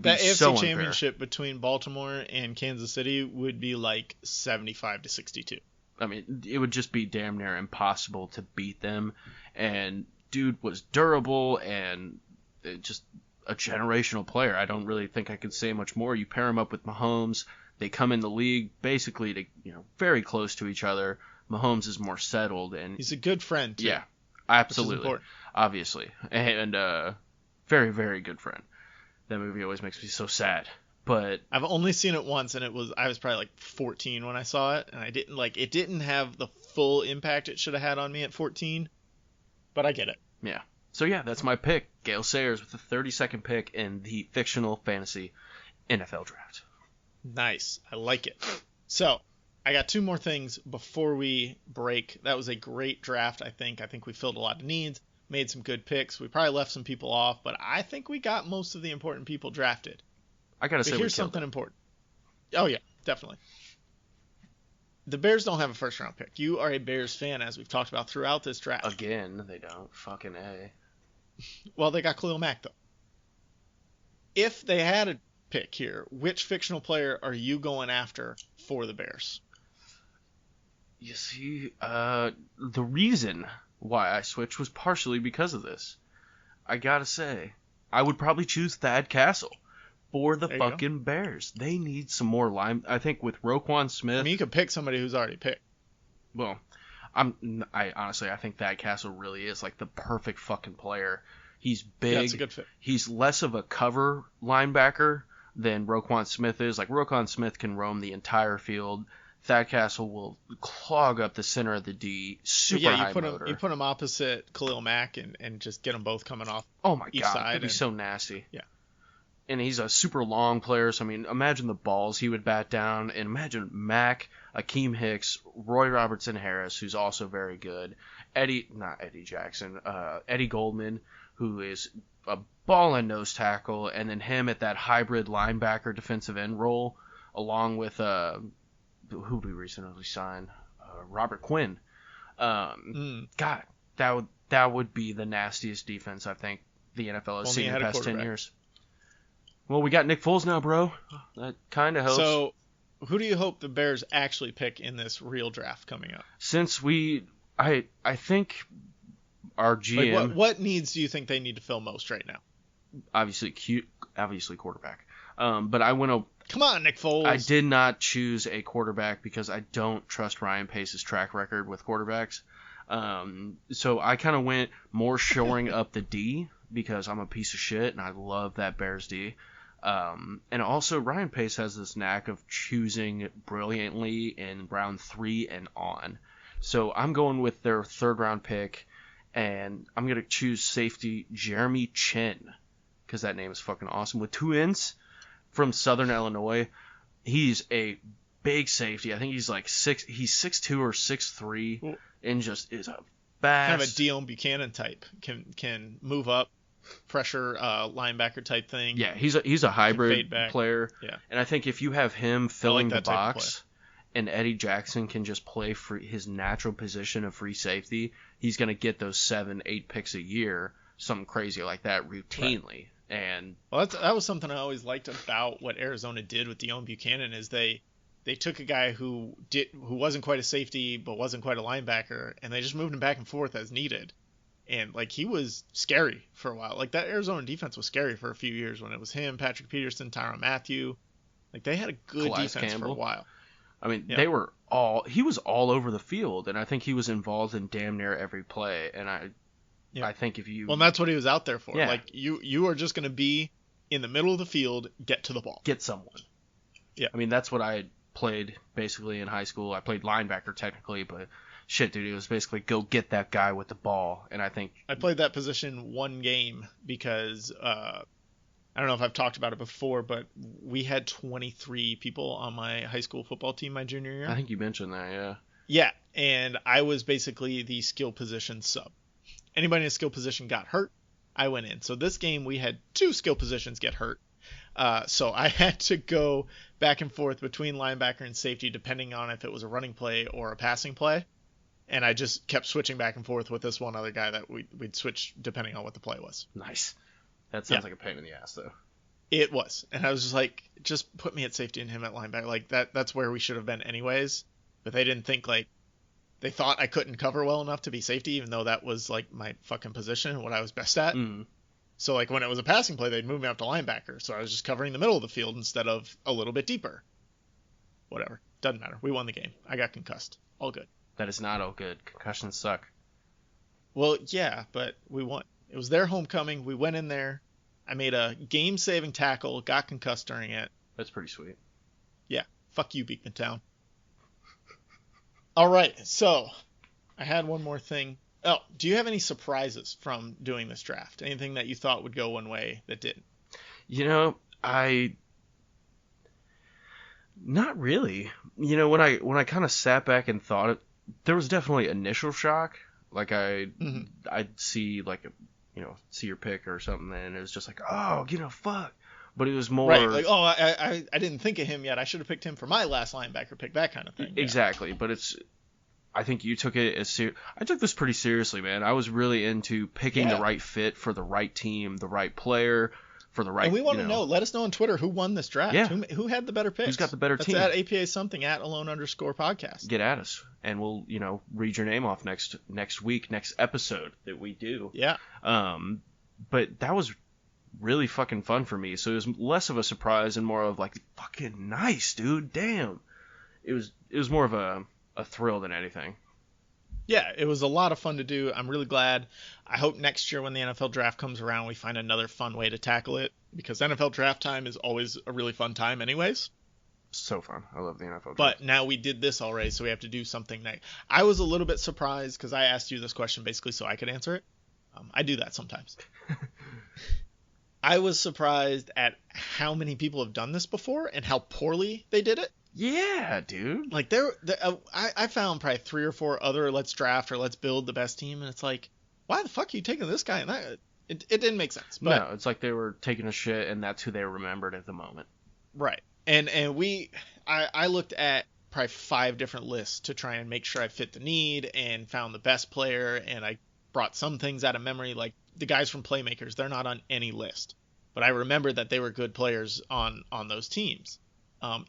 that so AFC unfair. Championship between Baltimore and Kansas City would be like 75-62. I mean, it would just be damn near impossible to beat them. And dude was durable and just a generational player. I don't really think I could say much more. You pair him up with Mahomes, they come in the league basically to very close to each other. Mahomes is more settled, and he's a good friend too. Yeah, absolutely, which is important. Obviously, and very, very good friend. That movie always makes me so sad. But I've only seen it once, and I was probably like 14 when I saw it, and it didn't have the full impact it should have had on me at 14, but I get it. Yeah. So yeah, that's my pick. Gale Sayers with the 32nd pick in the fictional fantasy NFL draft. Nice. I like it. So, I got two more things before we break. That was a great draft, I think. I think we filled a lot of needs. Made some good picks. We probably left some people off, but I think we got most of the important people drafted. I gotta say, here's something important. Oh yeah, definitely. The Bears don't have a first round pick. You are a Bears fan, as we've talked about throughout this draft. Again, they don't. Fucking A. Well, they got Khalil Mack though. If they had a pick here, which fictional player are you going after for the Bears? You see, the reason why I switched was partially because of this. I gotta say, I would probably choose Thad Castle for the fucking Bears. They need some more line. I think with Roquan Smith. I mean, you could pick somebody who's already picked. Well, I honestly think Thad Castle really is like the perfect fucking player. He's big. Yeah, it's a good fit. He's less of a cover linebacker than Roquan Smith is. Like Roquan Smith can roam the entire field. Thad Castle will clog up the center of the D. Super high motor. You put him opposite Khalil Mack and just get them both coming off. Oh my each god, side that'd be so nasty. Yeah. And he's a super long player, so I mean, imagine the balls he would bat down, and imagine Mack, Akeem Hicks, Roy Robertson Harris, who's also very good, Eddie Goldman, who is a ball and nose tackle, and then him at that hybrid linebacker defensive end role, along with who did we recently sign? Robert Quinn. God, that would be the nastiest defense I think the NFL has seen in the past 10 years. Well, we got Nick Foles now, bro. That kind of helps. So, who do you hope the Bears actually pick in this real draft coming up? Since I think our GM. Like what needs do you think they need to fill most right now? Obviously quarterback. But I went Come on, Nick Foles. I did not choose a quarterback because I don't trust Ryan Pace's track record with quarterbacks. So I kind of went more shoring up the D because I'm a piece of shit and I love that Bears D. And also Ryan Pace has this knack of choosing brilliantly in round 3 and on. So I'm going with their 3rd round pick, and I'm going to choose safety Jeremy Chin because that name is fucking awesome. With 2 ends from Southern Illinois. He's a big safety. I think he's like 6'2" or 6'3", and just is a fast. Kind of a Dion Buchanan type. Can move up. pressure linebacker type thing. Yeah, he's a Can fade hybrid back. player, Yeah, and I think if you have him I filling like the that type of play. box, and Eddie Jackson can just play for his natural position of free safety, he's gonna get those 7-8 picks a year, something crazy like that routinely. Right. And Well, that was something I always liked about what Arizona did with Deone Buchanan is they took a guy who wasn't quite a safety but wasn't quite a linebacker, and they just moved him back and forth as needed. And like he was scary for a while. Like that Arizona defense was scary for a few years when it was him, Patrick Peterson, Tyrann Mathieu. Like they had a good Calais defense for a Campbell. while. I mean, Yeah. he was all over the field, and I think he was involved in damn near every play. And Yeah. I think if you Well, and that's what he was out there for. Yeah. Like you are just going to be in the middle of the field, get to the ball. get someone. Yeah. I mean, that's what I played basically in high school. I played linebacker technically, but shit, dude, it was basically go get that guy with the ball. And I think I played that position one game because I don't know if I've talked about it before, but we had 23 people on my high school football team my junior year. I think you mentioned that, yeah. Yeah, and I was basically the skill position sub. Anybody in a skill position got hurt, I went in. So this game we had 2 skill positions get hurt. So I had to go back and forth between linebacker and safety depending on if it was a running play or a passing play. And I just kept switching back and forth with this one other guy that we'd switch depending on what the play was. Nice. That sounds like a pain in the ass, though. It was. And I was just like, just put me at safety and him at linebacker. Like that's where we should have been anyways. But they didn't think they thought I couldn't cover well enough to be safety, even though that was like my fucking position and what I was best at. Mm. So like when it was a passing play, they'd move me up to linebacker. So I was just covering the middle of the field instead of a little bit deeper. Whatever. Doesn't matter. We won the game. I got concussed. All good. That is not all good. Concussions suck. Well, yeah, but we won. It was their homecoming. We went in there. I made a game-saving tackle, got concussed during it. That's pretty sweet. Yeah. Fuck you, Beekman Town. All right. So I had one more thing. Oh, do you have any surprises from doing this draft? Anything that you thought would go one way that didn't? You know, not really. You know, when I kind of sat back and thought it, there was definitely initial shock. Like I'd see see your pick or something, and it was just like, oh, fuck. But it was more right, like, oh, I didn't think of him yet. I should have picked him for my last linebacker pick, that kind of thing. Exactly. Yeah. But I think you took it as I took this pretty seriously, man. I was really into picking the right fit for the right team, the right player, for the right. And we want to know. Let us know on Twitter who won this draft. Yeah. Who had the better picks? Who's got the better team? That's at APA something at @alone_podcast. Get at us, and we'll read your name off next week, next episode that we do. Yeah. But that was really fucking fun for me. So it was less of a surprise and more of like, fucking nice, dude. Damn. It was more of a thrill than anything. Yeah, it was a lot of fun to do. I'm really glad. I hope next year when the NFL draft comes around, we find another fun way to tackle it, because NFL draft time is always a really fun time anyways. So fun. I love the NFL draft. But now we did this already, so we have to do something next. I was a little bit surprised because I asked you this question basically so I could answer it. I do that sometimes. I was surprised at how many people have done this before and how poorly they did it. Yeah, dude. Like I found probably 3 or 4 other let's draft or let's build the best team, and it's like, why the fuck are you taking this guy? And it didn't make sense. But, no, it's like they were taking a shit, and that's who they remembered at the moment. Right. And I looked at probably 5 different lists to try and make sure I fit the need and found the best player, and I brought some things out of memory, like the guys from Playmakers. They're not on any list, but I remembered that they were good players on those teams.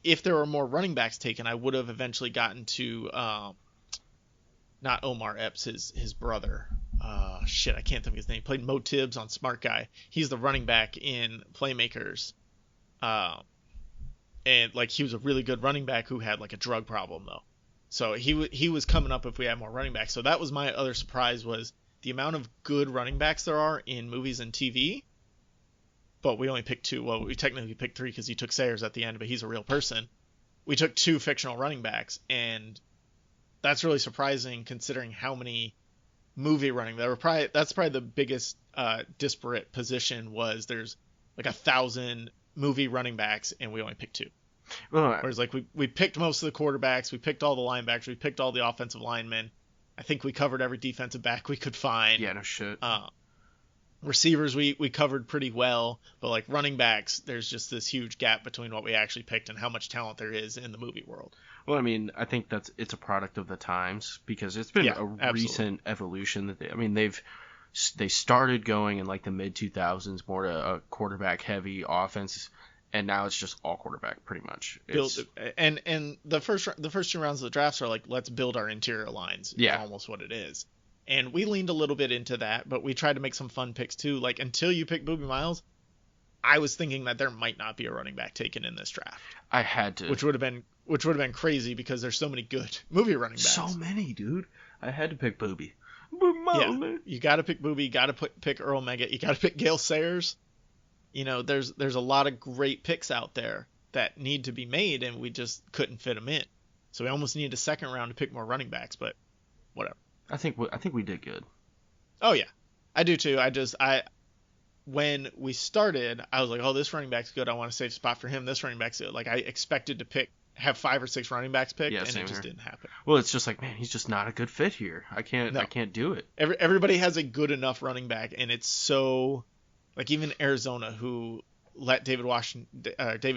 If there were more running backs taken, I would have eventually gotten to not Omar Epps, his brother. Shit, I can't think of his name. He played Mo Tibbs on Smart Guy. He's the running back in Playmakers. And like he was a really good running back who had like a drug problem though. So he was coming up if we had more running backs. So that was my other surprise, was the amount of good running backs there are in movies and TV. But we only picked 2. Well, we technically picked 3 because he took Sayers at the end, but he's a real person. We took 2 fictional running backs, and that's really surprising considering how many movie running. That's probably the biggest disparate position, was there's like 1,000 movie running backs, and we only picked 2. Well, whereas like we picked most of the quarterbacks, we picked all the linebackers, we picked all the offensive linemen. I think we covered every defensive back we could find. Yeah, no shit. Receivers we covered pretty well, but like running backs, there's just this huge gap between what we actually picked and how much talent there is in the movie world. Well, I mean, I think it's a product of the times because it's been Yeah, a absolutely. recent evolution that they started going in like the mid 2000s more to a quarterback heavy offense, and now it's just all quarterback pretty much. Build and the first two rounds of the drafts are like, let's build our interior lines. Is Yeah. almost what it is. And we leaned a little bit into that, but we tried to make some fun picks too. Like until you pick Boobie Miles, I was thinking that there might not be a running back taken in this draft, I had to. which would have been crazy because there's so many good movie running backs. So many, dude. I had to pick Booby. Yeah, you got to pick Boobie, you got to pick Earl Meggett, you got to pick Gale Sayers. You know, there's a lot of great picks out there that need to be made, and we just couldn't fit them in. So we almost needed a second round to pick more running backs, but whatever. I think we did good. Oh yeah, I do too. When we started, I was like, oh, this running back's good. I want to save a spot for him. This running back's good. Like I expected to have 5 or 6 running backs picked, Yeah, and same it just here. didn't happen. Well, it's just like, man, he's just not a good fit here. I No. can't do it. Everybody has a good enough running back, and it's so like even Arizona, who let David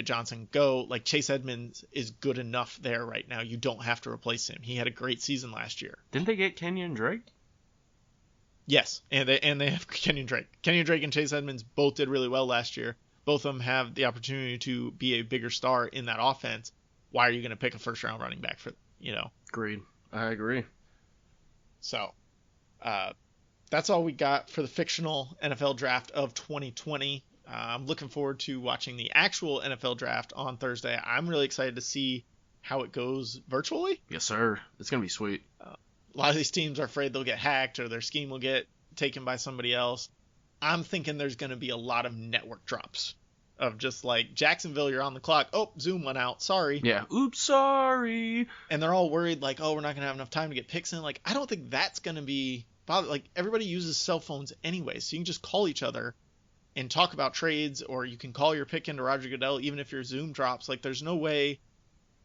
Johnson go, like Chase Edmonds is good enough there right now. You don't have to replace him. He had a great season last year. Didn't they get Kenyon Drake? Yes, and they have Kenyon Drake. Kenyon Drake and Chase Edmonds both did really well last year. Both of them have the opportunity to be a bigger star in that offense. Why are you going to pick a first round running back for, Agreed. I agree. So, that's all we got for the fictional NFL draft of 2020. I'm looking forward to watching the actual NFL draft on Thursday. I'm really excited to see how it goes virtually. Yes, sir. It's gonna be sweet. A lot of these teams are afraid they'll get hacked or their scheme will get taken by somebody else. I'm thinking there's going to be a lot of network drops of just like, Jacksonville, you're on the clock. Oh, Zoom went out. Sorry. Yeah. Oops, sorry. And they're all worried like, oh, we're not going to have enough time to get picks in. Like, I don't think that's going to be bothered. Like, everybody uses cell phones anyway, so you can just call each other and talk about trades, or you can call your pick into Roger Goodell even if your Zoom drops. Like, there's no way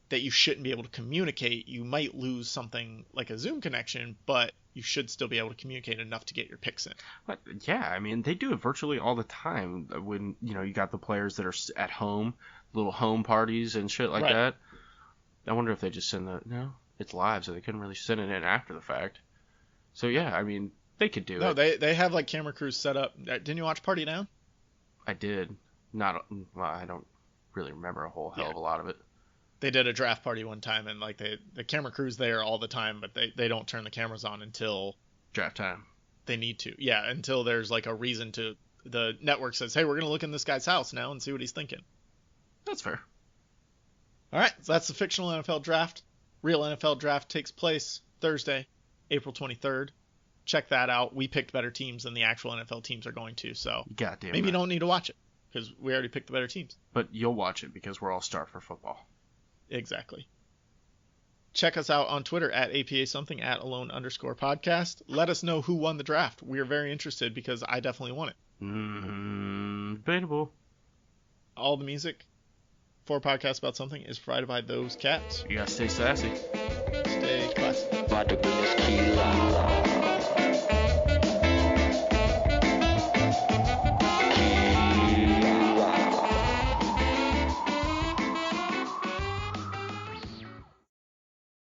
that you shouldn't be able to communicate. You might lose something like a Zoom connection, but you should still be able to communicate enough to get your picks in. But yeah, I mean, they do it virtually all the time. When you got the players that are at home, little home parties and shit like Right. that. I wonder if they just no, it's live, so they couldn't really send it in after the fact. So yeah, I mean, they could do No, it. they have like camera crews set up. Didn't you watch Party Down? I did. Not well, I don't really remember a whole hell Yeah. of a lot of it. They did a draft party one time, and like the camera crew's there all the time, but they don't turn the cameras on until Draft time. they need to. Yeah, until there's like a reason to. The network says, hey, we're going to look in this guy's house now and see what he's thinking. That's fair. All right, so that's the fictional NFL draft. Real NFL draft takes place Thursday, April 23rd. Check that out. We picked better teams than the actual NFL teams are going to, so Goddamn. maybe you don't need to watch it because we already picked the better teams. But you'll watch it because we're all starved for football. Exactly. Check us out on Twitter at APA something at alone_podcast. Let us know who won the draft. We are very interested because I definitely won it. Debatable. All the music for Podcast About Something is provided by those cats. You gotta stay sassy. Stay classy. About to